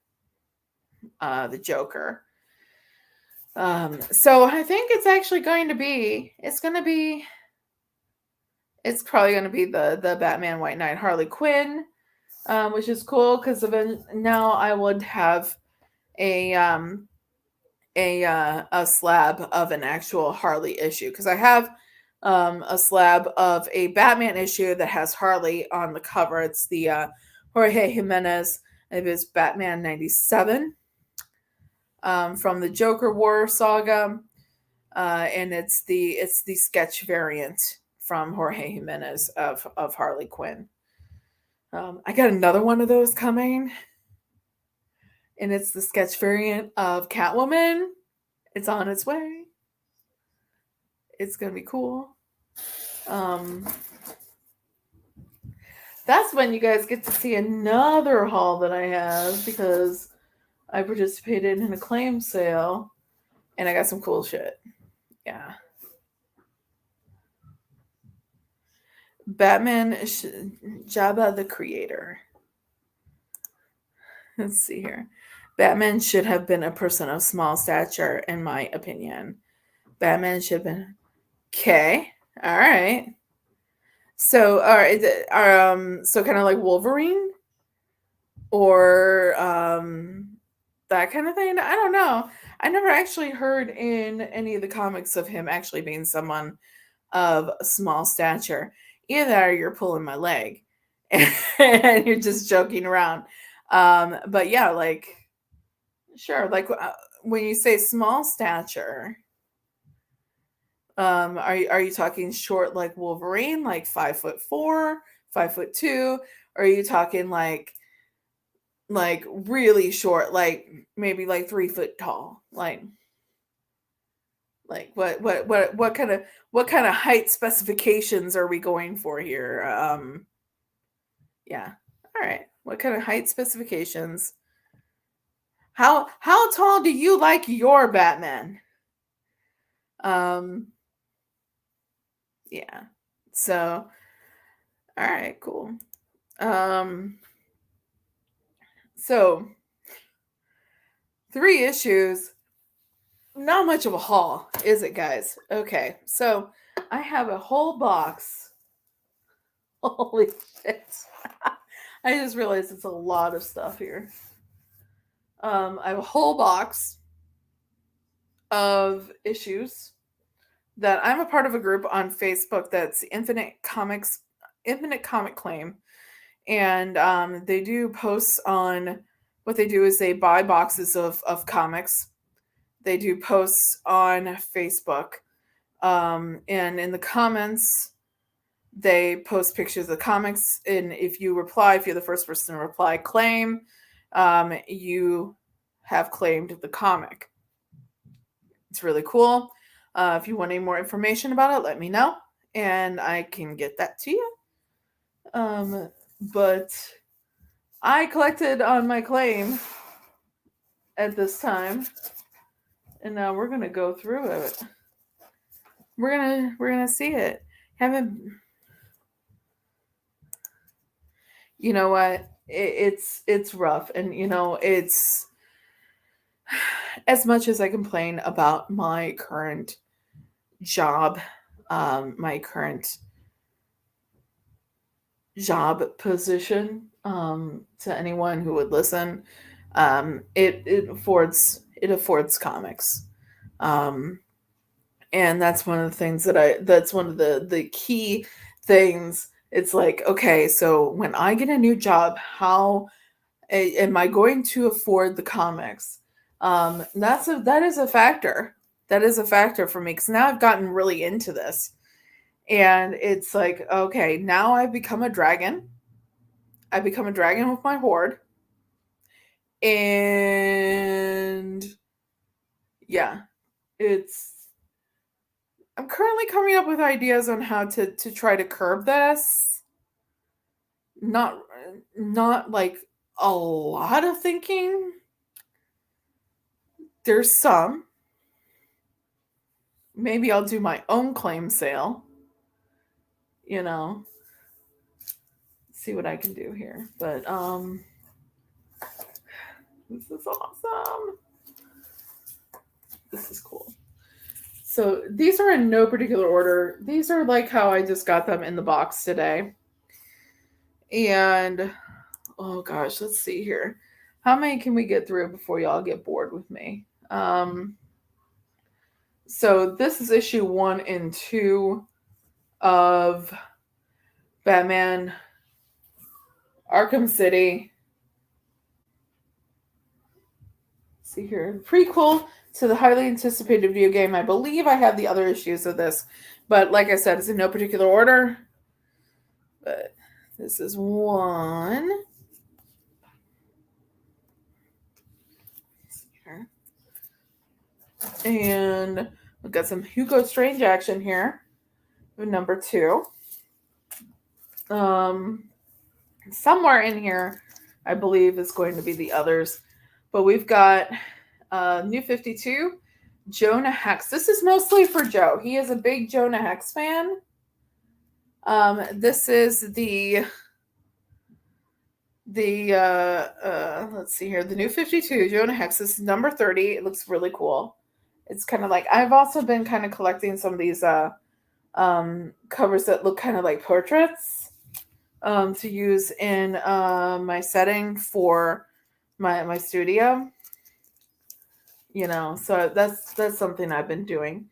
the Joker. So I think it's actually going to be, it's probably going to be the Batman White Knight Harley Quinn, which is cool, because now I would have a slab of an actual Harley issue, because I have a slab of a Batman issue that has Harley on the cover. It's the Jorge Jimenez of his Batman 97 from the Joker War saga, and it's the sketch variant from Jorge Jimenez of Harley Quinn. I got another one of those coming, and it's the sketch variant of Catwoman. It's on its way. It's gonna be cool. That's when you guys get to see another haul that I have, because I participated in a claim sale and I got some cool shit. Yeah. Batman Jabba the Creator. Let's see here. Batman should have been a person of small stature, in my opinion. Batman should have been. Okay. All right. So, so kind of like Wolverine, or that kind of thing. I don't know. I never actually heard in any of the comics of him actually being someone of small stature. Either you're pulling my leg and you're just joking around. But yeah, like, sure. Like, when you say small stature, are you talking short like Wolverine, like 5'4", 5'2"? Or are you talking like really short, like maybe like 3 foot tall? Like what kind of height specifications are we going for here? Yeah. All right. What kind of height specifications? How tall do you like your Batman? Yeah. So, all right, cool. So 3 issues, not much of a haul, is it, guys? Okay, so I have a whole box. Holy shit. I just realized it's a lot of stuff here. I have a whole box of issues that I'm a part of a group on Facebook that's Infinite Comic Claim. And they do posts on, what they do is they buy boxes of comics. They do posts on Facebook. And in the comments, they post pictures of the comics. And if you reply, if you're the first person to reply, claim, you have claimed the comic. It's really cool. If you want any more information about it, let me know, and I can get that to you. But I collected on my claim at this time, and now we're gonna go through it. We're gonna see it. You know what? It's rough, and it's, as much as I complain about my current job, my current job position, to anyone who would listen, it affords comics, and that's one of the things that's one of the key things. It's like, okay, so when I get a new job, how am I going to afford the comics? That is a factor. That is a factor for me, because now I've gotten really into this, and it's like, okay, now I've become a dragon. I become a dragon with my horde, and yeah, I'm currently coming up with ideas on how to try to curb this. Not like a lot of thinking. There's some. Maybe I'll do my own claim sale. See what I can do here. But this is awesome. This is cool. So these are in no particular order. These are like how I just got them in the box today. And oh gosh, let's see here. How many can we get through before y'all get bored with me? So this is issue 1 and 2 of Batman Arkham City. Let's see here. Prequel to the highly anticipated video game. I believe I have the other issues of this, but like I said, it's in no particular order. But this is one. Let's see here. And we've got some Hugo Strange action here. Number 2. Somewhere in here, I believe, is going to be the others. But we've got New 52, Jonah Hex. This is mostly for Joe. He is a big Jonah Hex fan. This is the let's see here, the New 52, Jonah Hex. This is number 30. It looks really cool. It's kind of like, I've also been kind of collecting some of these covers that look kind of like portraits, to use in my setting for my studio. So that's something I've been doing.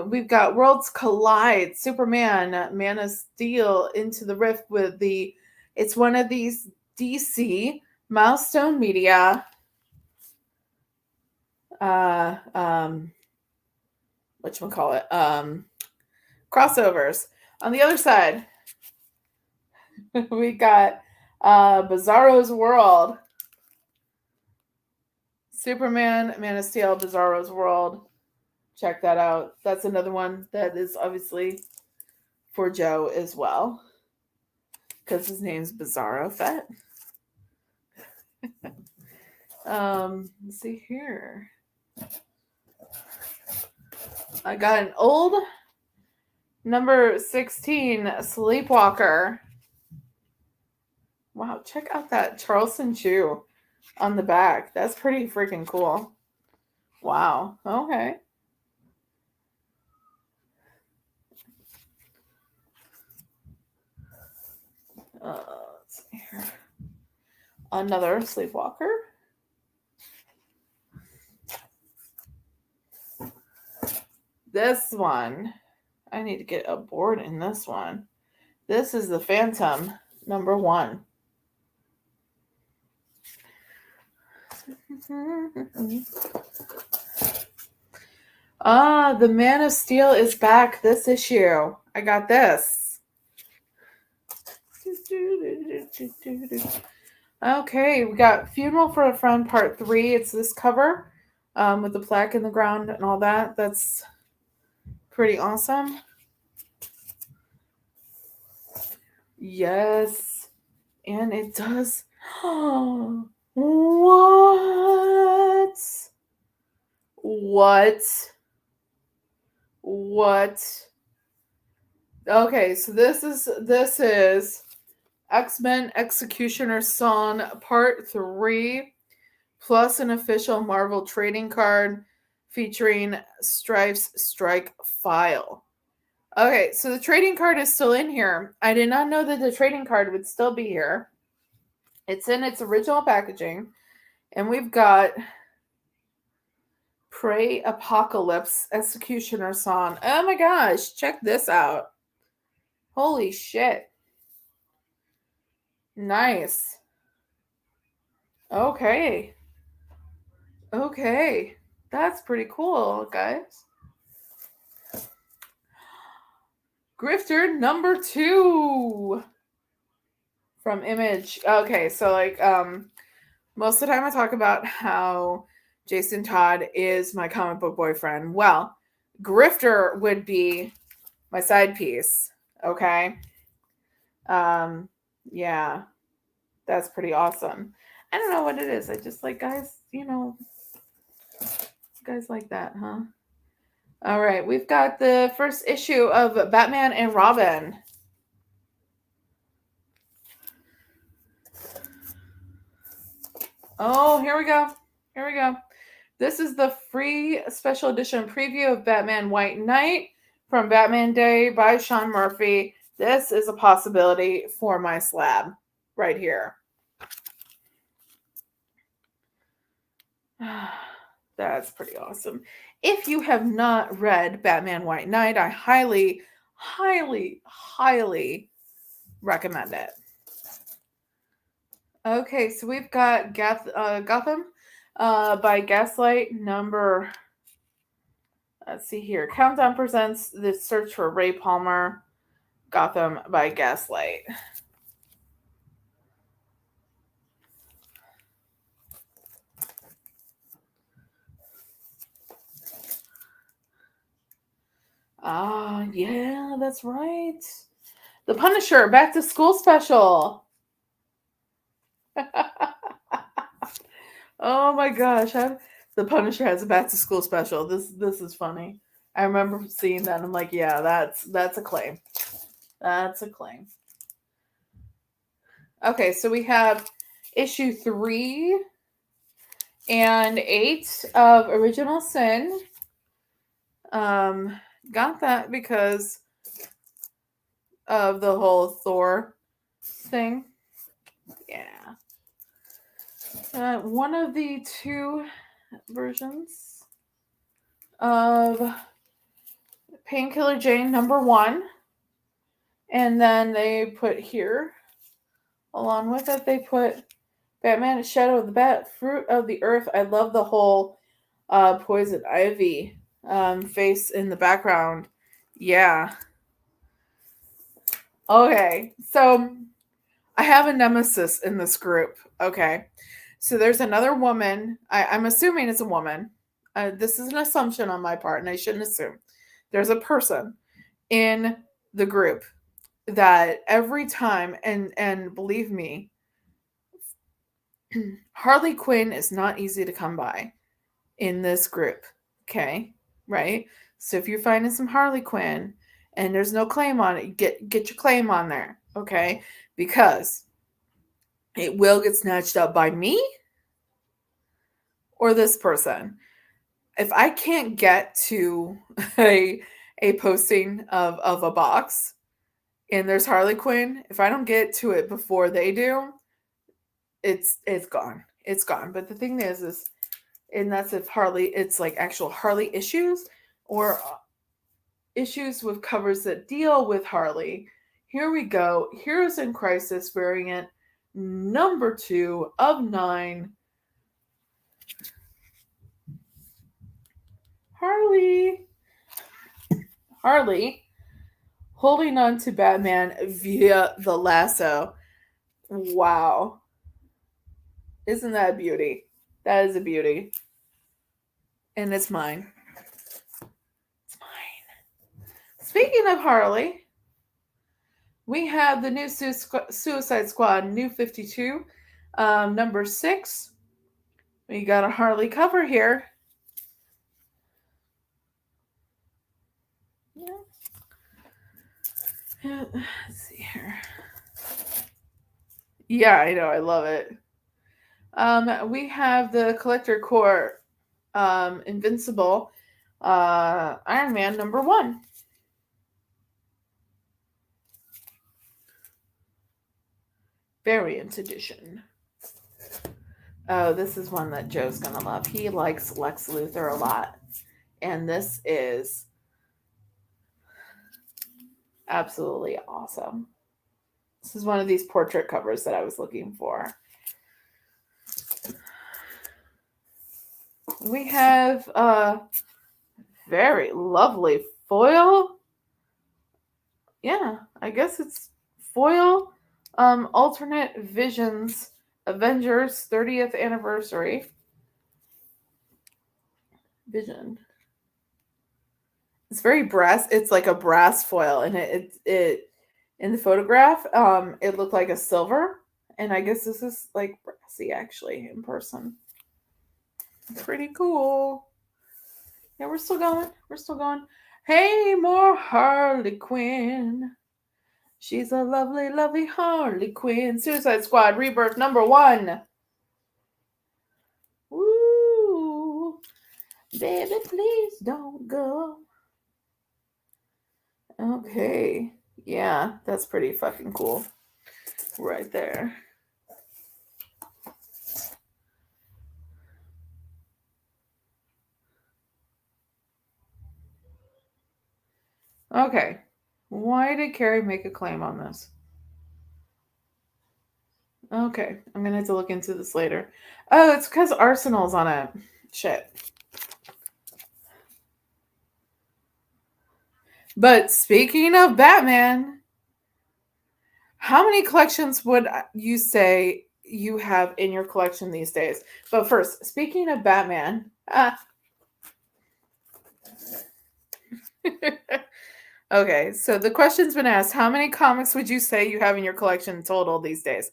We've got Worlds Collide, Superman, Man of Steel, Into the Rift it's one of these DC Milestone Media whatchamacallit, crossovers. On the other side, we got Bizarro's World. Superman, Man of Steel, Bizarro's World. Check that out. That's another one that is obviously for Joe as well, because his name's Bizarro Fett. Let's see here. I got an old number 16 Sleepwalker. Wow, check out that Charleston Chew on the back. That's pretty freaking cool. Wow. Okay. Let's see here. Another Sleepwalker. This one, I need to get a board in this one. This is the Phantom #1. The Man of Steel is back this issue. I got this. Okay, we got Funeral for a Friend Part 3. It's this cover with the plaque in the ground and all that. That's pretty awesome. Yes. And it does. What? What? Okay, so this is X-Men Executioner Son Part 3 plus an official Marvel trading card featuring Strife's Strike File. Okay, so the trading card is still in here. I did not know that the trading card would still be here. It's in its original packaging. And we've got Prey Apocalypse Executioner Son. Oh my gosh, check this out. Holy shit. Nice. Okay. Okay. That's pretty cool, guys. Grifter #2 from Image. Okay, so like most of the time I talk about how Jason Todd is my comic book boyfriend. Well, Grifter would be my side piece. Okay. Yeah. That's pretty awesome. I don't know what it is. I just like guys, guys like that, huh? All right, we've got the first issue of Batman and Robin. Oh, here we go. Here we go. This is the free special edition preview of Batman White Knight from Batman Day by Sean Murphy. This is a possibility for my slab right here. That's pretty awesome. If you have not read Batman White Knight, I highly, highly, highly recommend it. Okay, so we've got Gotham by Gaslight number. Let's see here. Countdown presents The Search for Ray Palmer. Gotham by Gaslight. Yeah, that's right. The Punisher back to school special. Oh my gosh, the Punisher has a back to school special. This is funny. I remember seeing that and I'm like, yeah, that's a claim. That's a claim. Okay, so we have issue 3 and 8 of Original Sin. Got that because of the whole Thor thing. Yeah. One of the 2 versions of Painkiller Jane #1. And then they put here, along with it, they put Batman, Shadow of the Bat, Fruit of the Earth. I love the whole Poison Ivy face in the background. Yeah. Okay, so I have a nemesis in this group. Okay, so there's another woman. I'm assuming it's a woman. This is an assumption on my part, and I shouldn't assume. There's a person in the group that every time, and believe me, Harley Quinn is not easy to come by in this group. Okay, right? So if you're finding some Harley Quinn and there's no claim on it, get your claim on there. Okay, because it will get snatched up by me or this person. If I can't get to a posting of a box and there's Harley Quinn, if I don't get to it before they do, it's gone. It's gone. But the thing is, and that's if Harley, it's like actual Harley issues, or issues with covers that deal with Harley. Here we go. Heroes in Crisis variant number 2 of 9. Harley holding on to Batman via the lasso. Wow. Isn't that a beauty? That is a beauty. And it's mine. It's mine. Speaking of Harley, we have the new Suicide Squad, New 52, number 6. We got a Harley cover here. Yeah. Let's see here. Yeah, I know. I love it. We have the Collector Corps, Invincible, Iron Man number 1. Variant edition. Oh, this is one that Joe's going to love. He likes Lex Luthor a lot. And this is absolutely awesome. This is one of these portrait covers that I was looking for. We have a very lovely foil. Yeah, I guess it's foil alternate visions Avengers 30th anniversary. Vision. It's very brass. It's like a brass foil, and it in the photograph, it looked like a silver, and I guess this is like brassy actually in person. Pretty cool. Yeah, we're still going. We're still going. Hey, more Harley Quinn. She's a lovely, lovely Harley Quinn. Suicide Squad Rebirth number 1. Woo! Baby, please don't go. Okay. Yeah, that's pretty fucking cool. Right there. Okay. Why did Carrie make a claim on this? Okay. I'm going to have to look into this later. Oh, it's because Arsenal's on it. Shit. But speaking of Batman, how many collections would you say you have in your collection these days? But first, speaking of Batman, okay, so the question's been asked. How many comics would you say you have in your collection total these days?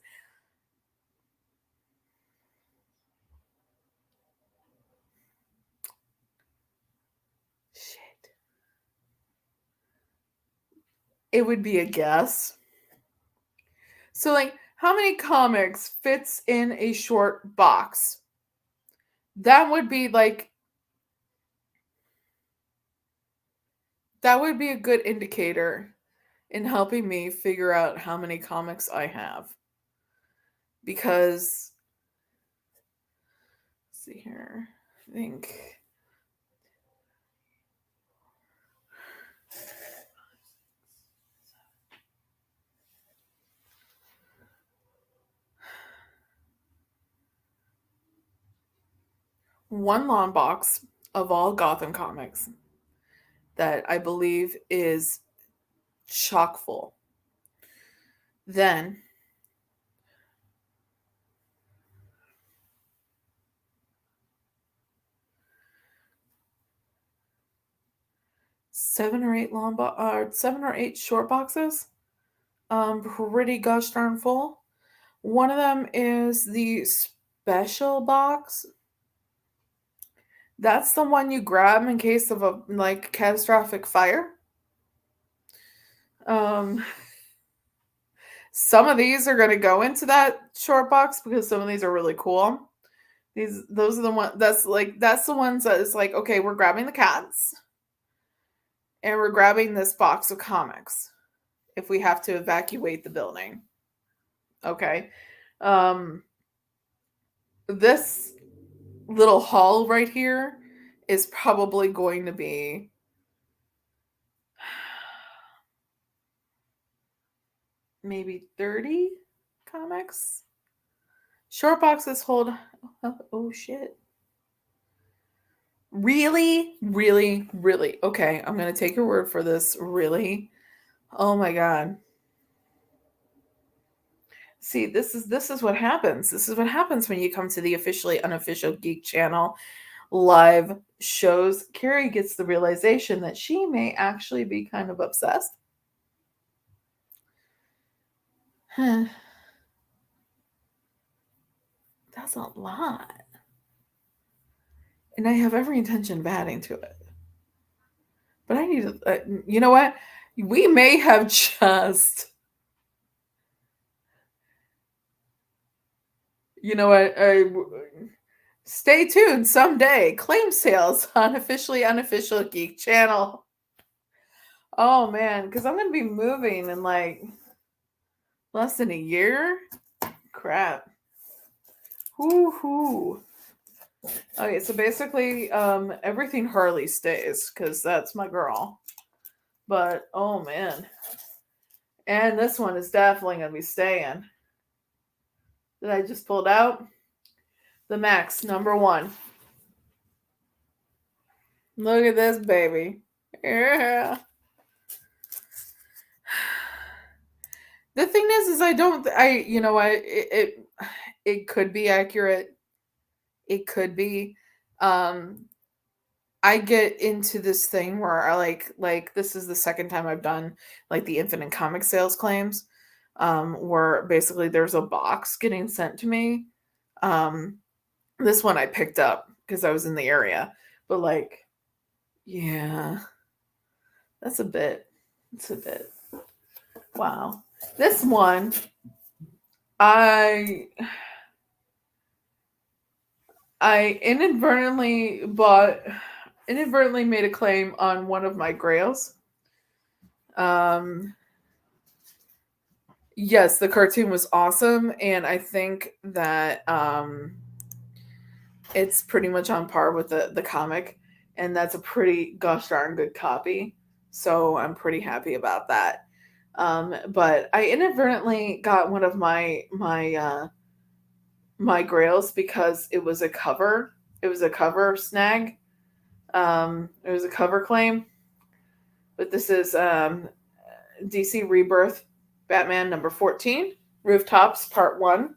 Shit. It would be a guess. So, like, how many comics fits in a short box? That would be like, that would be a good indicator in helping me figure out how many comics I have. Because, let's see here, I think. One long box of all Gotham comics that I believe is chock full. Then seven or eight short boxes. Pretty gosh darn full. One of them is the special box. That's the one you grab in case of a like catastrophic fire. Some of these are going to go into that short box because some of these are really cool. Those are the ones that's the ones that is like, okay, we're grabbing the cats and we're grabbing this box of comics if we have to evacuate the building. Okay. This little haul right here is probably going to be maybe 30 comics. Short boxes hold, oh shit. Really? Really? Really? Okay, I'm going to take your word for this. Really? Oh my god. See, this is what happens. This is what happens when you come to the officially unofficial Geek Channel live shows. Carrie gets the realization that she may actually be kind of obsessed. That's a lot. And I have every intention of adding to it. But I need to, you know what? We may have just, you know what? Stay tuned someday. Claim sales on officially unofficial Geek Channel. Oh man, because I'm going to be moving in like less than a year. Crap. Woohoo. Okay, so basically, everything Harley stays because that's my girl. But oh man, and this one is definitely gonna be staying. That I just pulled out the Max #1. Look at this baby. Yeah. The thing is you know what? It could be accurate. It could be. I get into this thing where I like this is the second time I've done like the infinite comic sales claims, where basically there's a box getting sent to me. This one I picked up because I was in the area, but like, yeah, that's a bit. It's a bit. Wow. This one, I inadvertently made a claim on one of my grails. Yes, the cartoon was awesome, and I think that it's pretty much on par with the comic, and that's a pretty gosh darn good copy. So I'm pretty happy about that. But I inadvertently got one of my grails because it was a cover. It was a cover snag. It was a cover claim. But this is DC Rebirth Batman #14, Rooftops Part 1.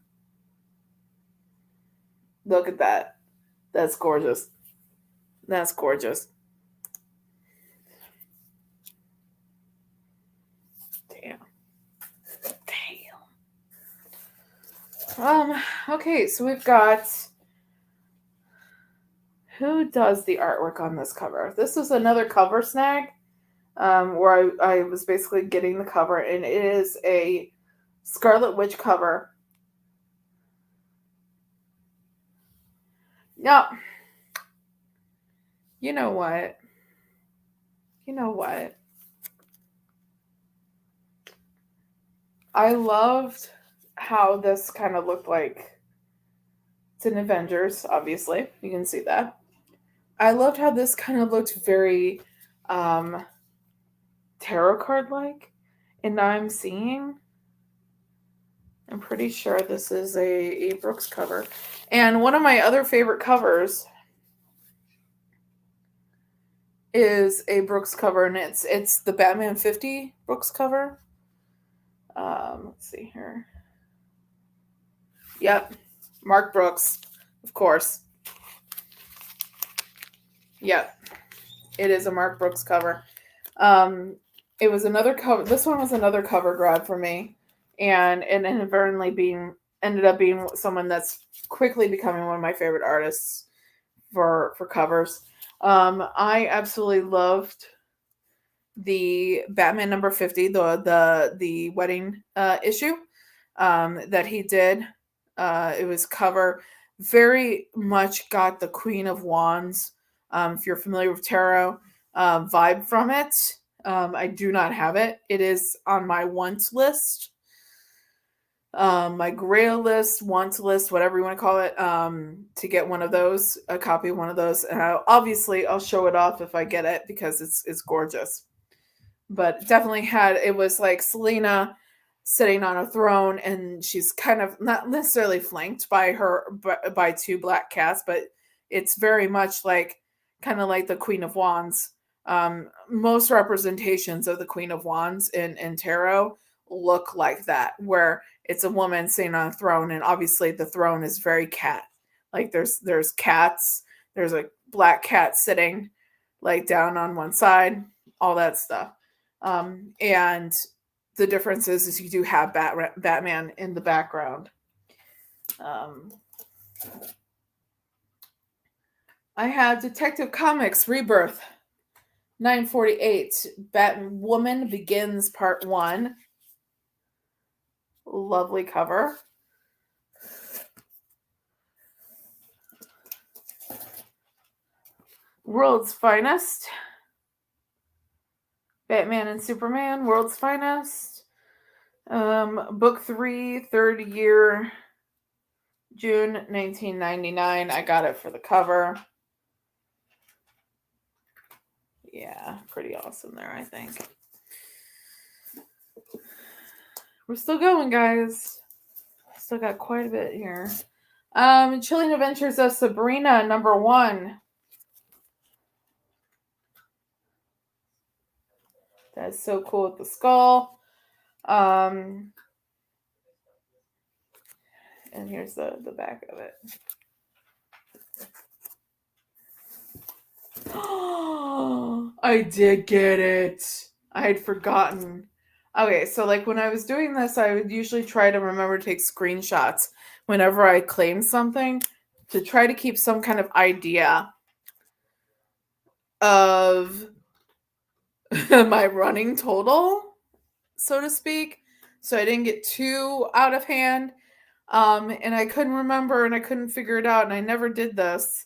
Look at that. That's gorgeous. That's gorgeous. Damn. Okay, so we've got who does the artwork on this cover? This is another cover snag, where I was basically getting the cover, and it is a Scarlet Witch cover. Now, you know what? You know what? I loved how this kind of looked like it's an Avengers, obviously. You can see that. I loved how this kind of looked very tarot card like. And now I'm pretty sure this is a Brooks cover. And one of my other favorite covers is a Brooks cover, and it's the Batman 50 Brooks cover. Let's see here. Yep, Mark Brooks, of course. Yep, it is a Mark Brooks cover. It was another cover. This one was another cover grab for me, and inadvertently ended up being someone that's quickly becoming one of my favorite artists for covers. I absolutely loved the Batman #50, the wedding issue that he did. It was cover very much got the Queen of Wands, if you're familiar with tarot, vibe from it. I do not have it. It is on my want list, my grail list, want list, whatever you want to call it, to get one of those, a copy of one of those. And I'll show it off if I get it because it's gorgeous. But definitely it was like Selena sitting on a throne, and she's kind of not necessarily flanked by by two black cats, but it's very much like kind of like the Queen of Wands. Most representations of the Queen of Wands in tarot look like that, where it's a woman sitting on a throne, and obviously the throne is very cat. Like there's cats, there's a black cat sitting like down on one side, all that stuff. And the difference is you do have Batman in the background. I have Detective Comics Rebirth 948 Batwoman Begins Part 1. Lovely cover. World's Finest. Batman and Superman, World's Finest. Book 3, third year, June 1999. I got it for the cover. Yeah, pretty awesome there, I think. We're still going, guys. Still got quite a bit here. Chilling Adventures of Sabrina, number 1. That's so cool with the skull. And here's the back of it. I did get it. I had forgotten. Okay, so like when I was doing this, I would usually try to remember to take screenshots whenever I claim something to try to keep some kind of idea of my running total, so to speak. So I didn't get too out of hand. And I couldn't remember and I couldn't figure it out, and I never did this.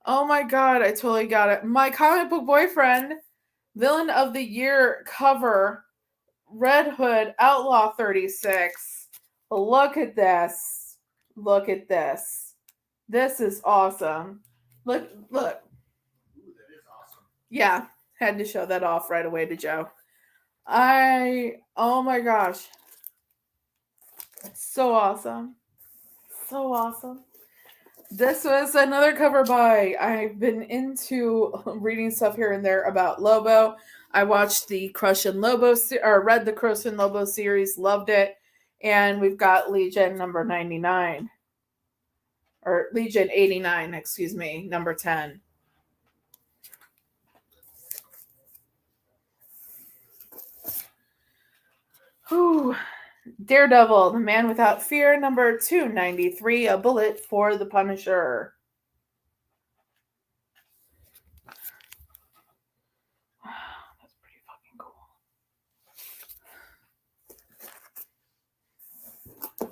Oh my god, I totally got it. My comic book boyfriend, Villain of the Year cover, Red Hood Outlaw 36. Look at this. Look at this. This is awesome. Look. Ooh, that is awesome. Yeah, had to show that off right away to Joe. Oh my gosh. So awesome. So awesome. This was another cover by, I've been into reading stuff here and there about Lobo. I watched the Crush and Lobo, or read the Crush and Lobo series, loved it. And we've got Legion number 99. Or Legion 89, excuse me, number 10. Whew. Daredevil, The Man Without Fear, number 293, A Bullet for the Punisher. That's pretty fucking cool.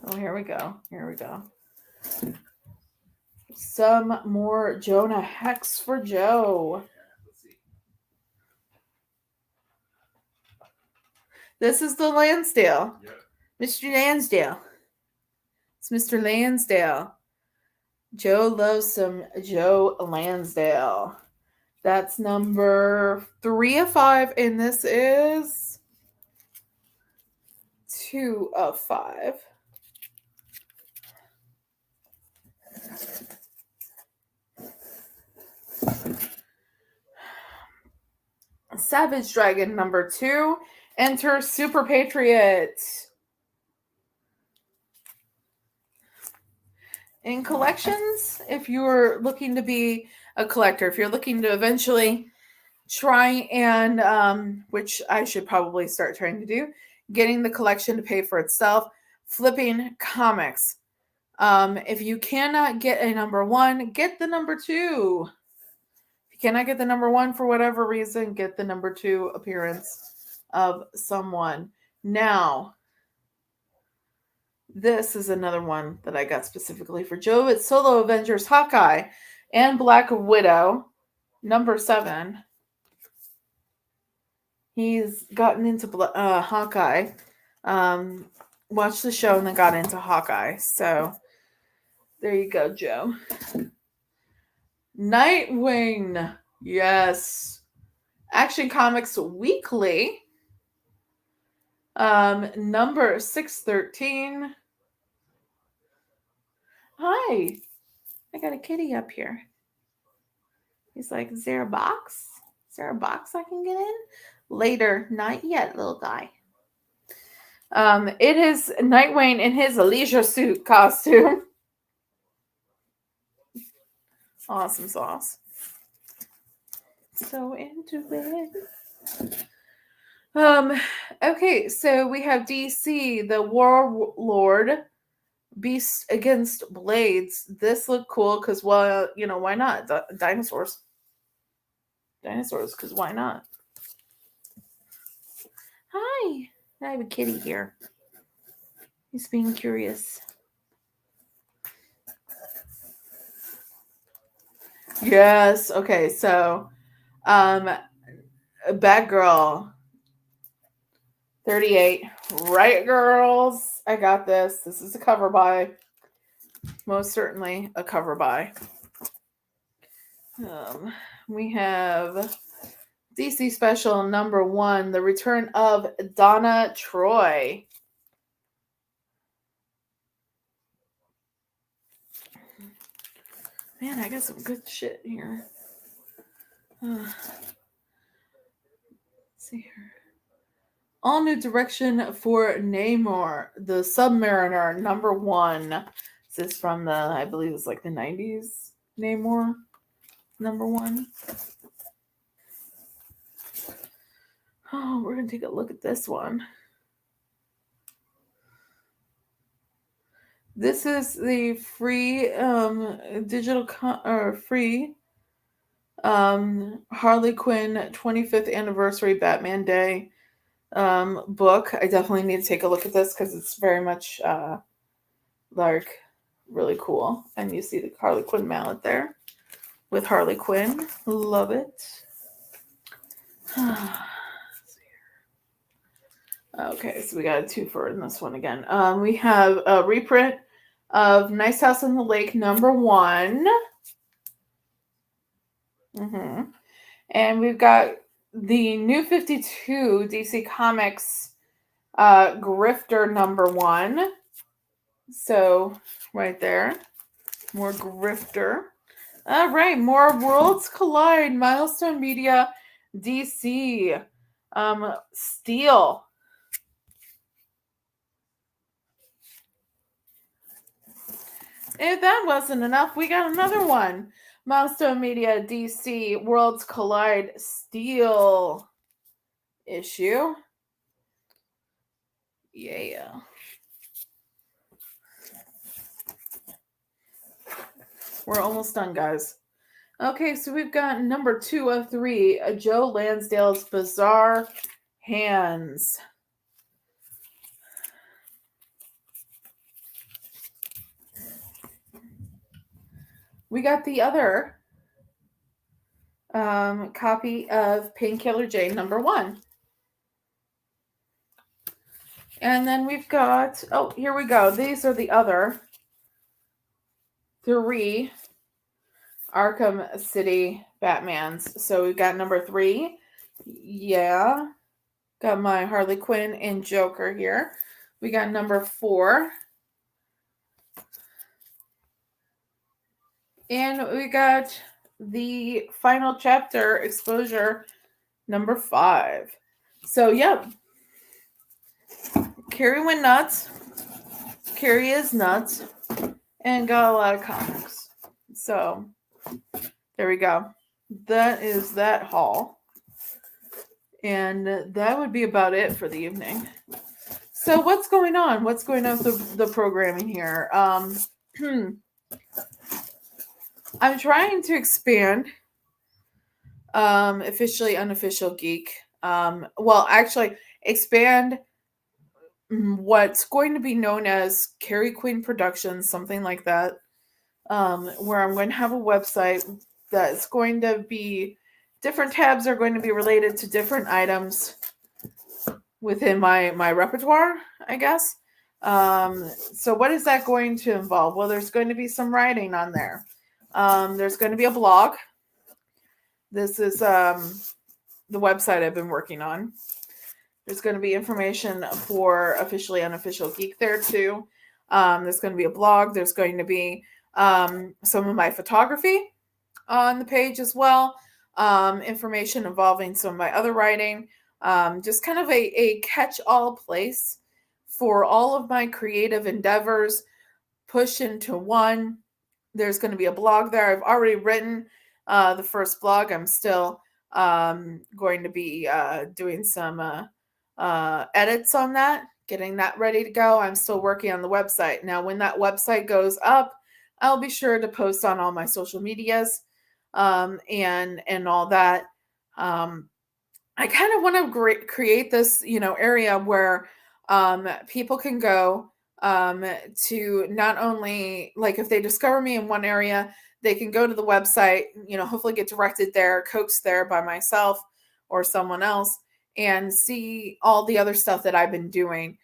Oh, here we go. Here we go. Some more Jonah Hex for Joe. This is the Lansdale. Yep. Mr. Lansdale. It's Mr. Lansdale. Joe loves some Joe Lansdale. That's number 3 of 5, and this is 2 of 5. Savage Dragon number 2. Enter Super Patriot. In collections, if you're looking to be a collector, if you're looking to eventually try and, which I should probably start trying to do, getting the collection to pay for itself, flipping comics. If you cannot get a number 1, get the number 2. If you cannot get the number 1 for whatever reason, get the number 2 appearance of someone. Now, this is another one that I got specifically for Joe. It's Solo Avengers Hawkeye and Black Widow, number 7. He's gotten into Hawkeye. Watched the show and then got into Hawkeye. So, there you go, Joe. Nightwing. Yes. Action Comics Weekly. Number 613. Hi. I got a kitty up here. He's like, is there a box? Is there a box I can get in? Later. Not yet, little guy. It is Nightwing in his leisure suit costume. Awesome sauce. So into it. Okay, so we have DC, the Warlord, Beast against Blades. This looked cool because, well, why not? Dinosaurs. Dinosaurs, because why not? Hi. I have a kitty here. He's being curious. Yes. Okay, so Batgirl 38. Right, girls. I got this. This is a cover buy. Most certainly a cover buy. We have DC Special number 1, The Return of Donna Troy. Man, I got some good shit here. Let's see here. All new direction for Namor, the Submariner, number 1. This is from the, I believe it's like the 90s Namor, number 1. Oh, we're going to take a look at this one. This is the free digital free Harley Quinn 25th anniversary Batman Day book. I definitely need to take a look at this because it's very much like really cool. And you see the Harley Quinn mallet there with Harley Quinn. Love it. Okay, so we got a twofer in this one again. We have a reprint of Nice House on the Lake number 1. And we've got the New 52 DC Comics Grifter number 1. So right there, more Grifter. All right, more Worlds Collide, Milestone Media, DC, Steel. If that wasn't enough, we got another one. Milestone Media, DC, Worlds Collide, Steel issue. Yeah. We're almost done, guys. Okay, so we've got number 2 of 3, Joe Lansdale's Bizarre Hands. We got the other copy of Painkiller Jane number 1. And then we've got, oh, here we go. These are the other 3 Arkham City Batmans. So we've got number 3. Yeah. Got my Harley Quinn and Joker here. We got number 4. And we got the final chapter, Exposure, number 5. So, yep. Carrie went nuts. Carrie is nuts. And got a lot of comics. So, there we go. That is that haul. And that would be about it for the evening. So, what's going on? What's going on with the programming here? I'm trying to expand officially unofficial geek. Well, actually expand what's going to be known as Carrie Queen Productions, something like that, where I'm going to have a website that's going to be, different tabs are going to be related to different items within my repertoire, I guess. So what is that going to involve? Well, there's going to be some writing on there. There's going to be a blog. This is the website I've been working on. There's going to be information for Officially Unofficial Geek there too. There's going to be a blog. There's going to be some of my photography on the page as well. Information involving some of my other writing. Just kind of a catch-all place for all of my creative endeavors pushed into one. There's going to be a blog there. I've already written the first blog. I'm still going to be doing some edits on that, getting that ready to go. I'm still working on the website. Now, when that website goes up, I'll be sure to post on all my social medias and all that. I kind of want to create this, area where people can go to not only, like, if they discover me in one area, they can go to the website, hopefully get directed there, coaxed there by myself or someone else, and see all the other stuff that I've been doing,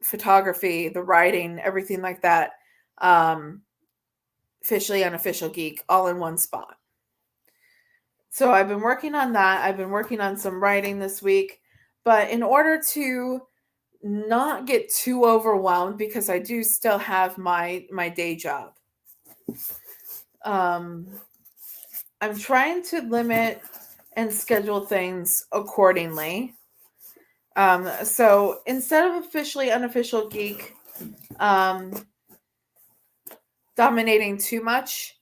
photography, the writing, everything like that. Officially Unofficial Geek, all in one spot. So I've been working on that. I've been working on some writing this week, but in order to not get too overwhelmed, because I do still have my day job, I'm trying to limit and schedule things accordingly. So instead of Officially Unofficial Geek dominating too much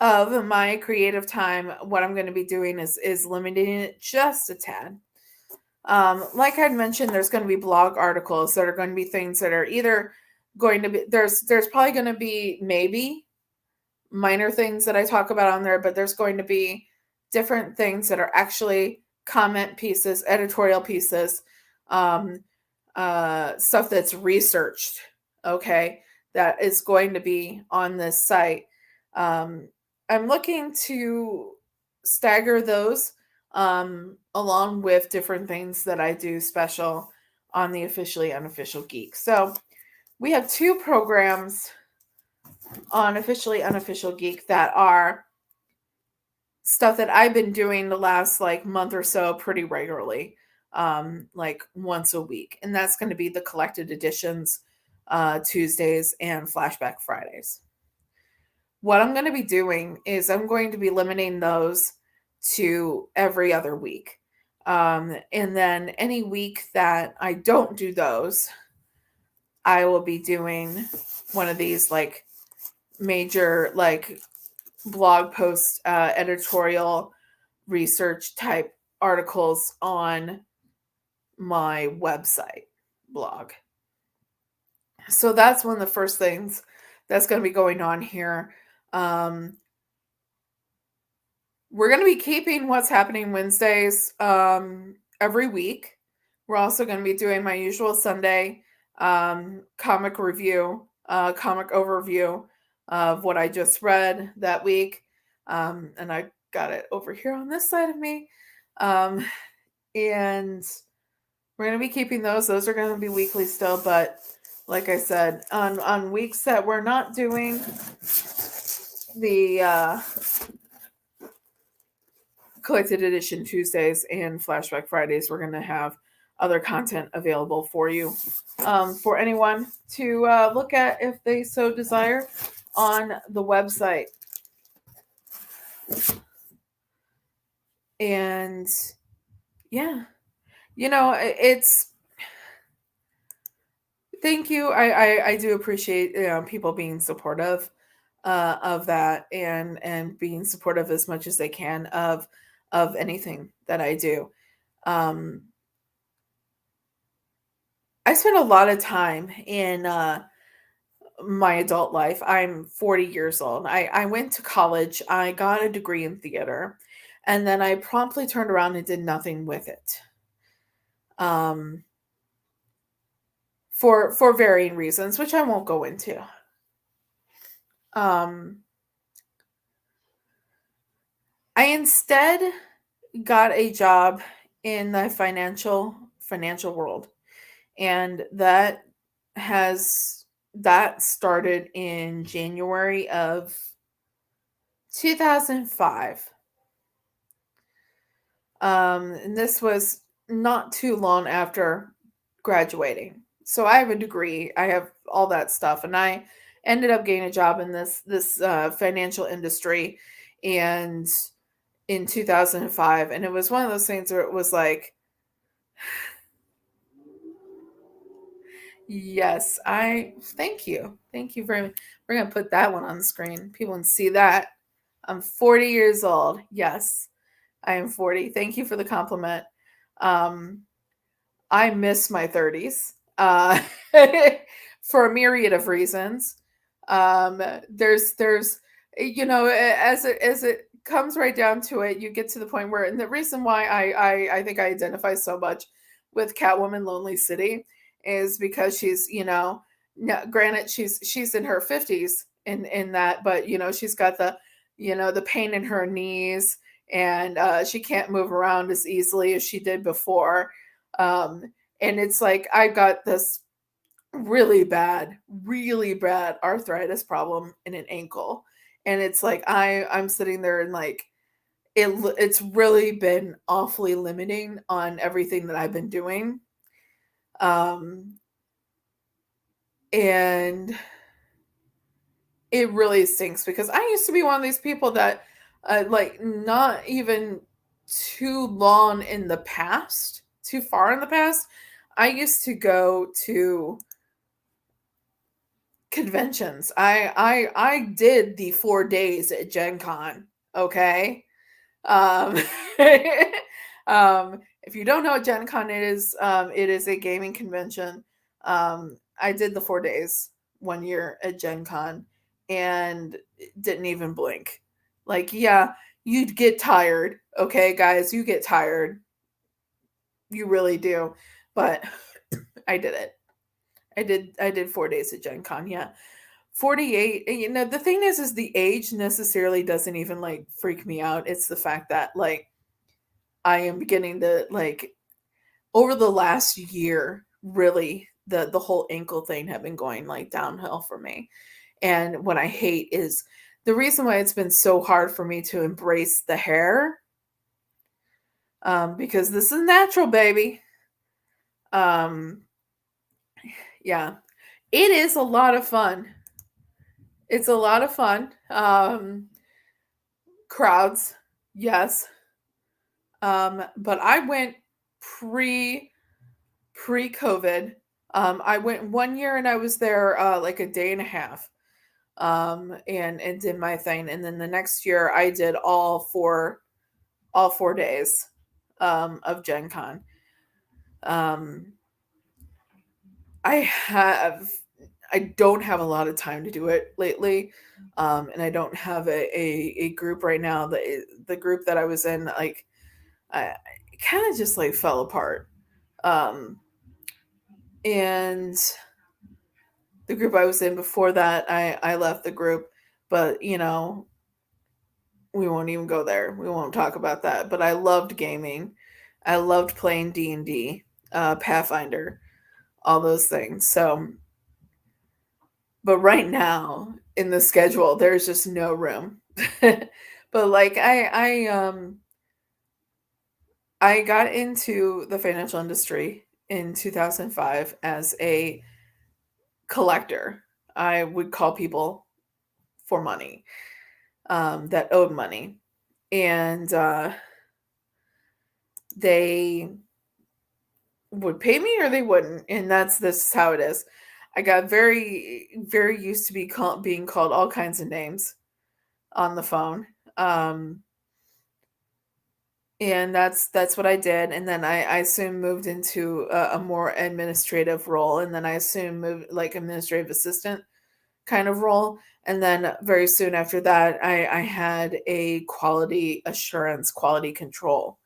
of my creative time, what I'm going to be doing is limiting it just a tad. Like I'd mentioned, there's going to be blog articles that are going to be things that are either going to be, there's probably going to be maybe minor things that I talk about on there, but there's going to be different things that are actually comment pieces, editorial pieces, stuff that's researched, okay, that is going to be on this site. I'm looking to stagger those along with different things that I do special on the Officially Unofficial Geek. So we have 2 programs on Officially Unofficial Geek that are stuff that I've been doing the last month or so pretty regularly, like once a week. And that's going to be the collected editions Tuesdays and Flashback Fridays. What I'm going to be doing is I'm going to be limiting those to every other week. And then any week that I don't do those, I will be doing one of these major blog post editorial research type articles on my website blog. So that's one of the first things that's going to be going on here. We're going to be keeping What's Happening Wednesdays every week. We're also going to be doing my usual Sunday comic review, comic overview of what I just read that week. And I got it over here on this side of me. And we're going to be keeping those. Those are going to be weekly still. But like I said, on weeks that we're not doing the collected edition Tuesdays and Flashback Fridays, we're going to have other content available for you, for anyone to look at if they so desire on the website. And yeah, it's, thank you. I do appreciate people being supportive of that and being supportive as much as they can of anything that I do. I spent a lot of time in my adult life. I'm 40 years old. I went to college. I got a degree in theater, and then I promptly turned around and did nothing with it. For varying reasons, which I won't go into. I instead got a job in the financial world, and that started in January of 2005. And this was not too long after graduating. So I have a degree, I have all that stuff, and I ended up getting a job in this financial industry, and in 2005, and it was one of those things where it was like, yes, I thank you very much. We're gonna put that one on the screen. People can see that. I'm 40 years old. Yes, I am 40. Thank you for the compliment. Um, I miss my 30s for a myriad of reasons. There's as it comes right down to it, you get to the point where, and the reason why I think I identify so much with Catwoman Lonely City is because she's, granted she's in her 50s in that, but she's got the pain in her knees, and she can't move around as easily as she did before. um, and it's like I got this really bad arthritis problem in an ankle, and it's like I'm sitting there and like it's really been awfully limiting on everything that I've been doing. um and it really stinks because I used to be one of these people that like not even too far in the past, I used to go to conventions. I did the 4 days at Gen Con. Okay. Um, if you don't know what Gen Con it is a gaming convention. I did the 4 days one year at Gen Con and didn't even blink. Like, yeah, you'd get tired. Okay, guys, you get tired. You really do. But I did it. I did 4 days at Gen Con. Yeah. 48, the thing is the age necessarily doesn't even like freak me out. It's the fact that like I am beginning to like over the last year, really the whole ankle thing have been going like downhill for me. And what I hate is the reason why it's been so hard for me to embrace the hair, because this is natural, baby. Um, yeah, it is a lot of fun. It's a lot of fun. Crowds, yes. But I went pre pre COVID. I went one year and I was there like a day and a half. And did my thing, and then the next year I did all 4 days of Gen Con. Um, I don't have a lot of time to do it lately. And I don't have a group right now. The group that I was in, like, I kind of just like fell apart. Um, and the group I was in before that, I left the group, but we won't even go there. We won't talk about that. But I loved gaming. I loved playing D&D, Pathfinder, all those things. So, but right now in the schedule, there's just no room. But like I got into the financial industry in 2005 as a collector. I would call people for money, that owed money, and they would pay me or they wouldn't, and this is how it is. I got very very used to being called all kinds of names on the phone. And that's what I did, and then I soon moved into a more administrative role, and then I soon moved like administrative assistant kind of role, and then very soon after that I had a quality assurance, quality control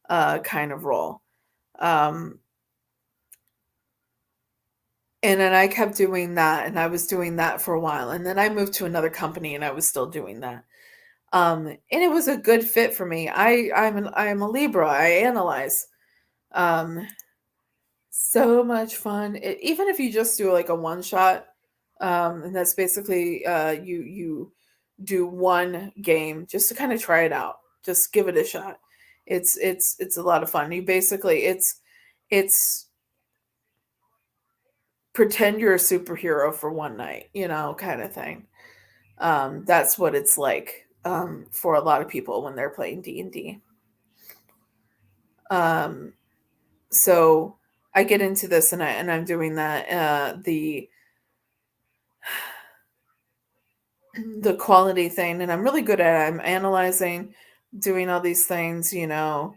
kind of role. um, and then I kept doing that, and I was doing that for a while, and then I moved to another company and I was still doing that. And it was a good fit for me. I'm a Libra. I analyze. Um, so much fun. Even if you just do like a one shot, and that's basically you do one game just to kind of try it out, just give it a shot. It's a lot of fun. You basically it's pretend you're a superhero for one night, kind of thing. That's what it's like for a lot of people when they're playing D&D. Um, so I get into this and I'm doing that the quality thing, and I'm really good at it. I'm analyzing, doing all these things, and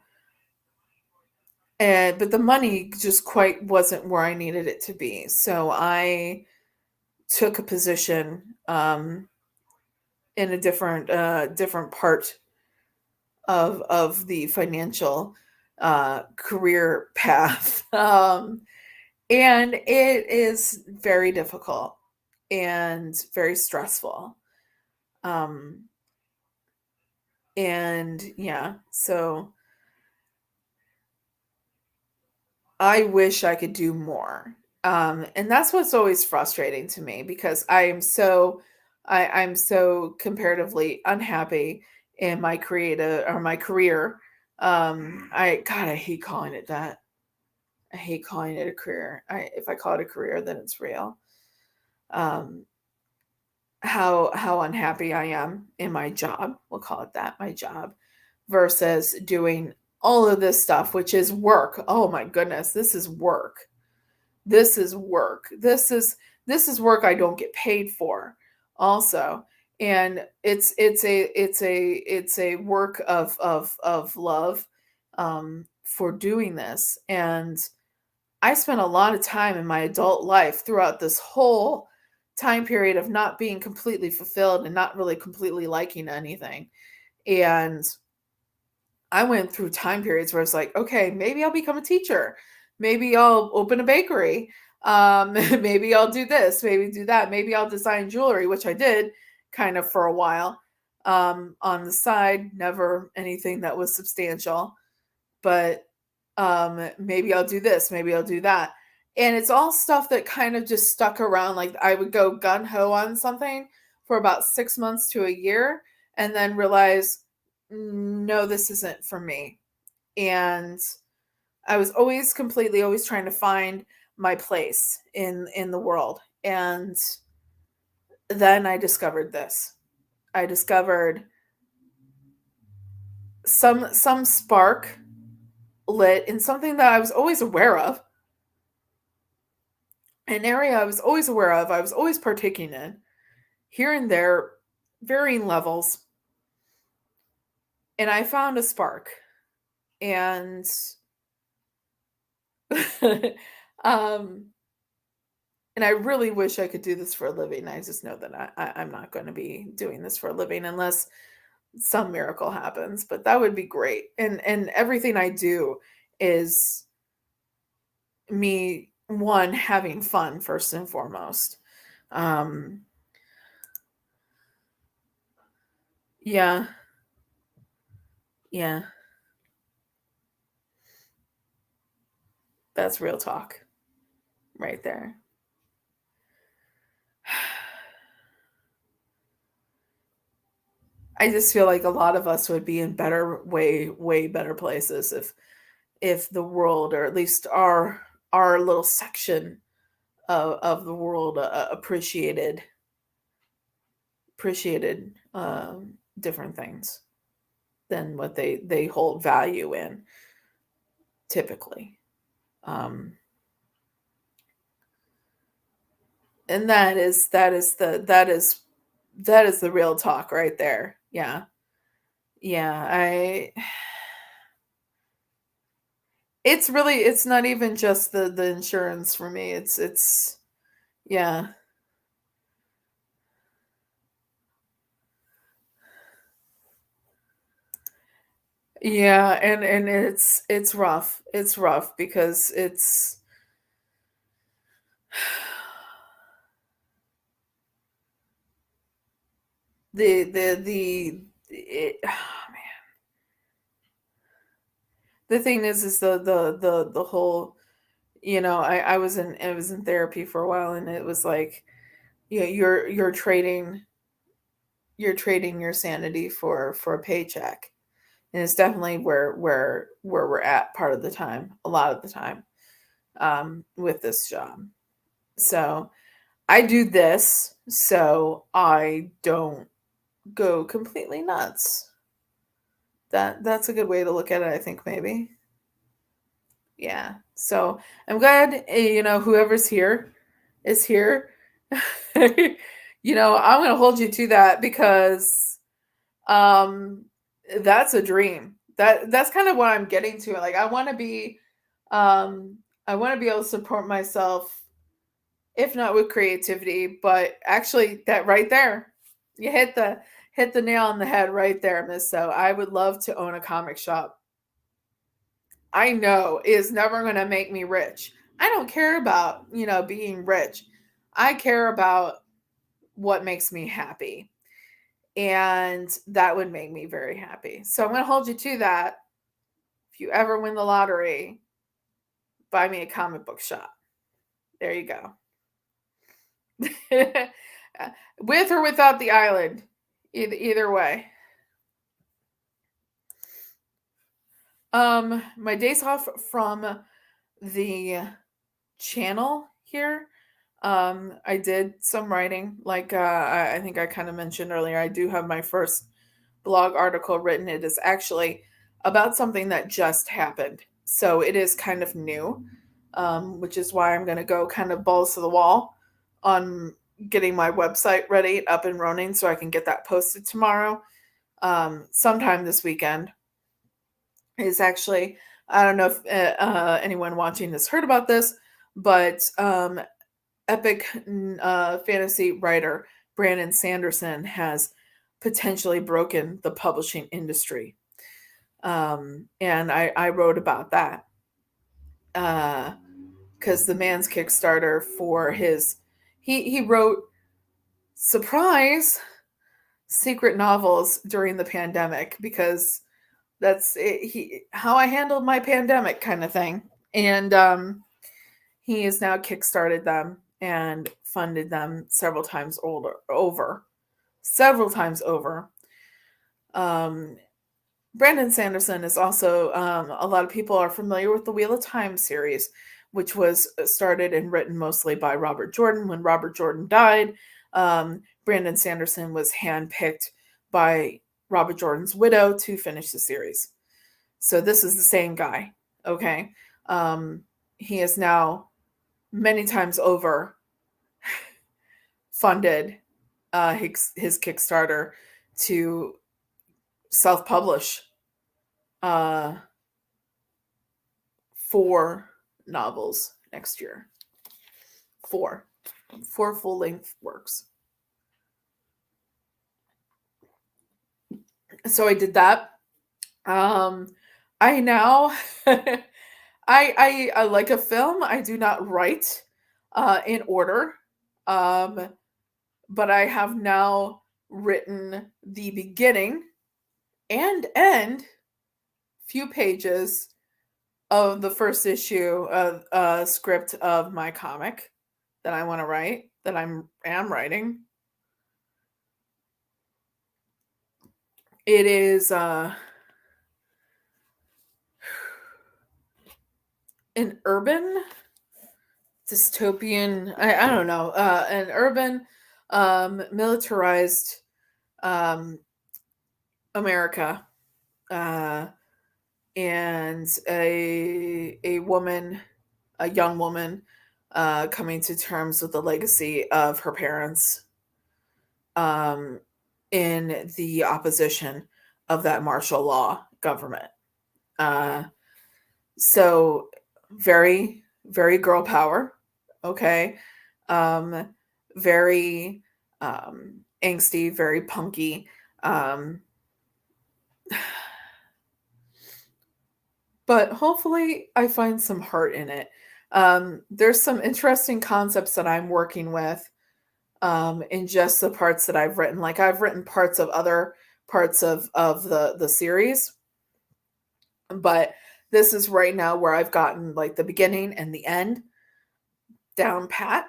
but the money just quite wasn't where I needed it to be. So I took a position in a different part of the financial career path. And it is very difficult and very stressful. Um, and yeah, so I wish I could do more. And that's what's always frustrating to me because I'm so comparatively unhappy in my creative or my career. I hate calling it that. I hate calling it a career. If I call it a career, then it's real. Um, how unhappy I am in my job. We'll call it that, my job, versus doing all of this stuff, which is work. Oh my goodness, this is work. This is work. This is work I don't get paid for also. And it's a work of love for doing this. And I spent a lot of time in my adult life throughout this whole time period of not being completely fulfilled and not really completely liking anything. And I went through time periods where it's like, okay, maybe I'll become a teacher. Maybe I'll open a bakery. Maybe I'll do this, maybe do that. Maybe I'll design jewelry, which I did kind of for a while on the side, never anything that was substantial. But maybe I'll do this, maybe I'll do that. And it's all stuff that kind of just stuck around. Like I would go gun ho on something for about 6 months to a year and then realize, no, this isn't for me. And I was always trying to find my place in the world. And then I discovered this. I discovered some spark lit in something that I was always aware of, an area I was always aware of, I was always partaking in, here and there, varying levels. And I found a spark. And um, and I really wish I could do this for a living. I just know that I'm not going to be doing this for a living unless some miracle happens. But that would be great. And everything I do is me, one, having fun first and foremost. Um, yeah, yeah, that's real talk right there. I just feel like a lot of us would be in better, way better places if the world, or at least our little section of the world, appreciated different things than what they hold value in typically. Um, and that is the real talk right there. Yeah. Yeah, I it's not even just the insurance for me. It's yeah. Yeah, and it's rough. It's rough because it's oh man. The thing is the whole, I was in therapy for a while, and it was like, you're trading your sanity for a paycheck. And it's definitely where we're at part of the time, a lot of the time, with this job. So I do this so I don't go completely nuts. That's a good way to look at it, I think, maybe. Yeah. So I'm glad, whoever's here is here. I'm going to hold you to that because um that's a dream. That's kind of what I'm getting to. Like um I want to be able to support myself, if not with creativity, but actually that right there. You hit the nail on the head right there, Miss. So I would love to own a comic shop. I know is never going to make me rich. I don't care about, being rich. I care about what makes me happy. And that would make me very happy. So I'm going to hold you to that. If you ever win the lottery, buy me a comic book shop. There you go. With or without the island. Either way. My days off from the channel here. I did some writing. Like I think I kind of mentioned earlier, I do have my first blog article written. It is actually about something that just happened. So it is kind of new, which is why I'm going to go kind of balls to the wall on getting my website ready, up and running, so I can get that posted tomorrow. Sometime this weekend is actually, I don't know if anyone watching has heard about this, but epic fantasy writer Brandon Sanderson has potentially broken the publishing industry. And I wrote about that because the man's Kickstarter for he wrote, surprise, secret novels during the pandemic, because that's it, how I handled my pandemic kind of thing. And he has now kickstarted them and funded them several times over. Brandon Sanderson is also, a lot of people are familiar with the Wheel of Time series, which was started and written mostly by Robert Jordan. When Robert Jordan died, Brandon Sanderson was handpicked by Robert Jordan's widow to finish the series. So this is the same guy, okay? He is now many times over funded his Kickstarter to self-publish 4 novels next year. 4 full-length works. So I did that. I now I like a film. I do not write in order. But I have now written the beginning and end, few pages of the first issue of script of my comic that I want to write, that am writing. It is an urban dystopian, I don't know, an urban militarized America, and a young woman coming to terms with the legacy of her parents, in the opposition of that martial law government. So very, very girl power. Okay. Very angsty, very punky. But hopefully I find some heart in it. There's some interesting concepts that I'm working with in just the parts that I've written. Like I've written parts of other parts of the series, but this is right now where I've gotten like the beginning and the end down pat.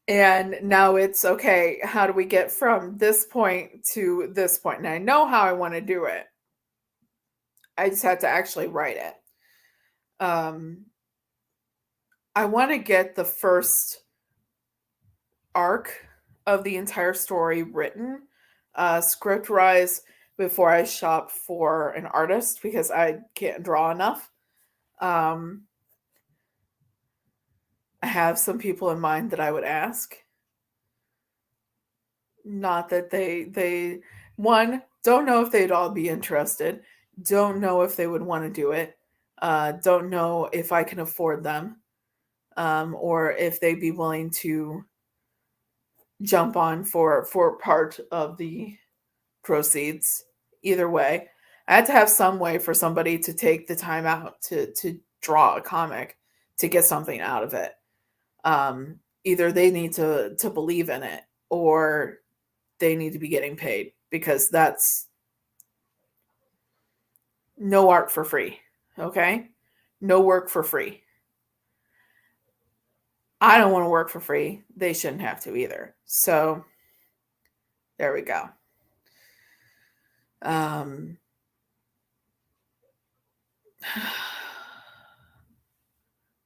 And now it's okay, how do we get from this point to this point? And I know how I want to do it. I just had to actually write it. I want to get the first arc of the entire story written, scriptwise before I shop for an artist because I can't draw enough. I have some people in mind that I would ask. Not that they one don't know if they'd all be interested, don't know if they would want to do it, don't know if I can afford them, or if they'd be willing to jump on for part of the proceeds. Either way, I had to have some way for somebody to take the time out to draw a comic to get something out of it. Either they need to believe in it or they need to be getting paid because that's no art for free. Okay? No work for free. I don't want to work for free. They shouldn't have to either. So there we go.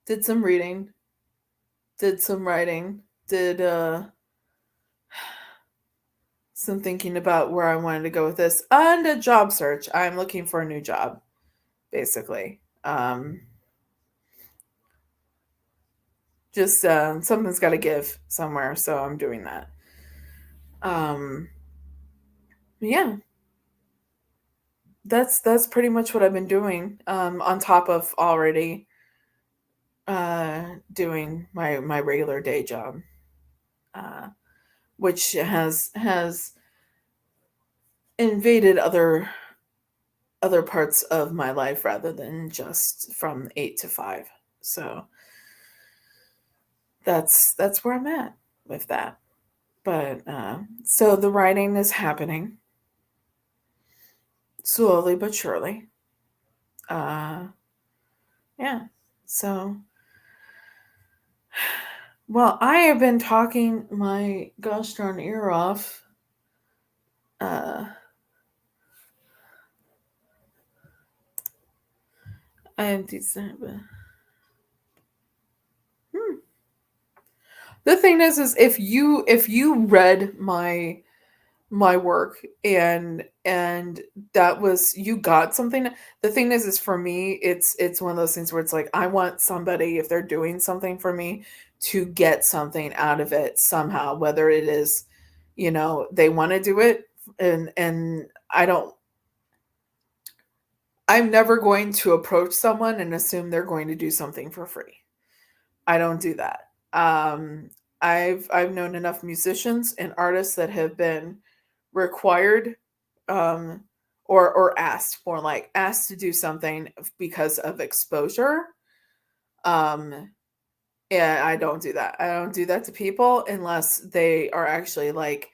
Did some reading, did some writing, did some thinking about where I wanted to go with this, and a job search. I'm looking for a new job, basically. Just something's got to give somewhere, so I'm doing that. Yeah, that's pretty much what I've been doing. On top of already doing my regular day job, which has invaded other parts of my life rather than just from 8 to 5. So that's where I'm at with that. But so the writing is happening slowly but surely. Uh, yeah. So, well, I have been talking my gosh darn ear off. I am decent. The thing is if you read my work and that was you got something. The thing is for me it's one of those things where it's like I want somebody, if they're doing something for me, to get something out of it somehow, whether it is, they want to do it, and I'm never going to approach someone and assume they're going to do something for free. I don't do that. I've known enough musicians and artists that have been required, um, or asked, more like asked to do something because of exposure. Um, and I don't do that. I don't do that to people unless they are actually like,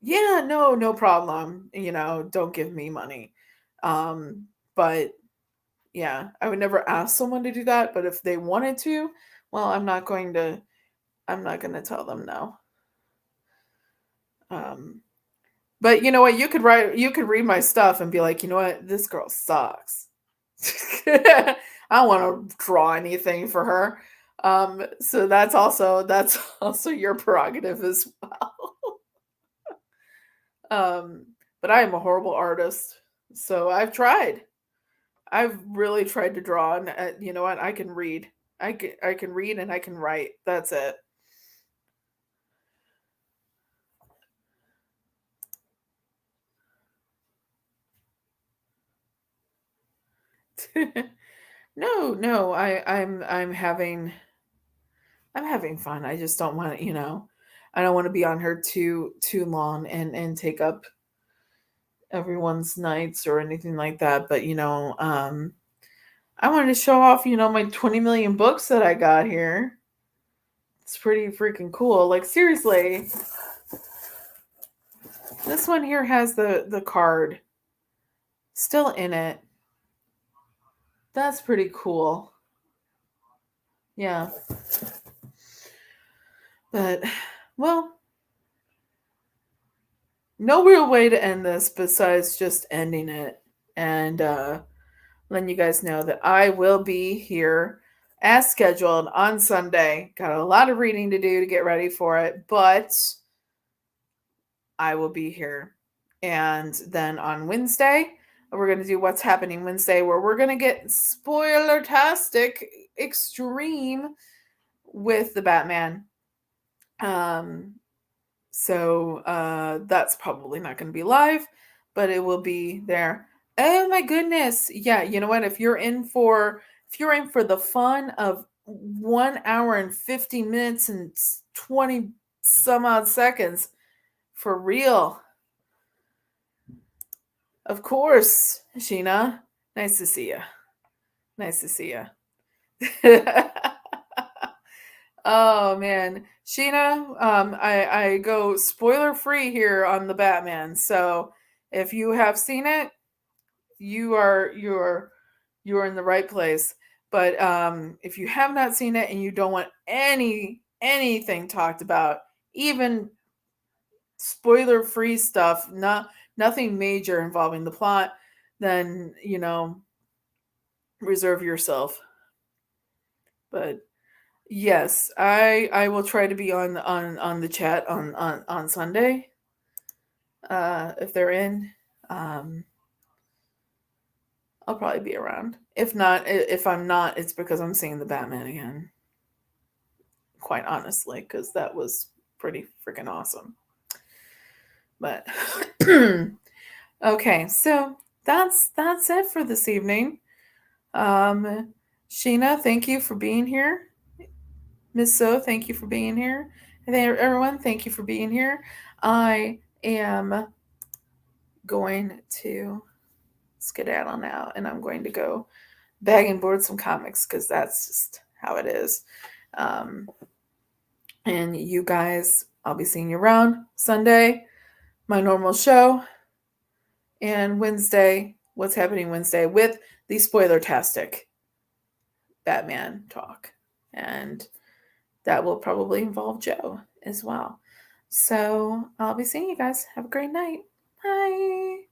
yeah, no, no problem. Don't give me money. But yeah, I would never ask someone to do that. But if they wanted to, well, I'm not going to tell them no. Um, but you know what? You could read my stuff and be like, you know what? This girl sucks. I don't want to draw anything for her. So that's also your prerogative as well. But I am a horrible artist. So I've tried. I've really tried to draw, and you know what? I can read. I can read and I can write. That's it. No, no, I'm having fun. I just don't want to, I don't want to be on her too long and take up everyone's nights or anything like that. But I wanted to show off, my 20 million books that I got here. It's pretty freaking cool. Like seriously, this one here has the card still in it. That's pretty cool. Yeah. But, well, no real way to end this besides just ending it and letting you guys know that I will be here as scheduled on Sunday. Got a lot of reading to do to get ready for it, but I will be here. And then on Wednesday, we're going to do What's Happening Wednesday, where we're going to get spoiler-tastic extreme with the Batman. So that's probably not going to be live, but it will be there. Oh my goodness. Yeah, you know what? If you're in for the fun of 1 hour and 50 minutes and 20 some odd seconds, for real. Of course, Sheena. Nice to see you. Nice to see you. Oh man, Sheena, I go spoiler free here on the Batman. So if you have seen it, you're in the right place. But if you have not seen it and you don't want anything talked about, even spoiler free stuff, nothing major involving the plot, then reserve yourself. But yes, I will try to be on the chat on Sunday. If they're in, I'll probably be around. If not, if I'm not, it's because I'm seeing the Batman again. Quite honestly, because that was pretty freaking awesome. But okay, so that's it for this evening. Sheena, thank you for being here. Miss So, thank you for being here. And everyone, thank you for being here. I am going to skedaddle now, and I'm going to go bag and board some comics because that's just how it is. And you guys, I'll be seeing you around Sunday, my normal show, and Wednesday, What's Happening Wednesday with the spoiler-tastic Batman talk. And that will probably involve Joe as well. So I'll be seeing you guys. Have a great night. Bye.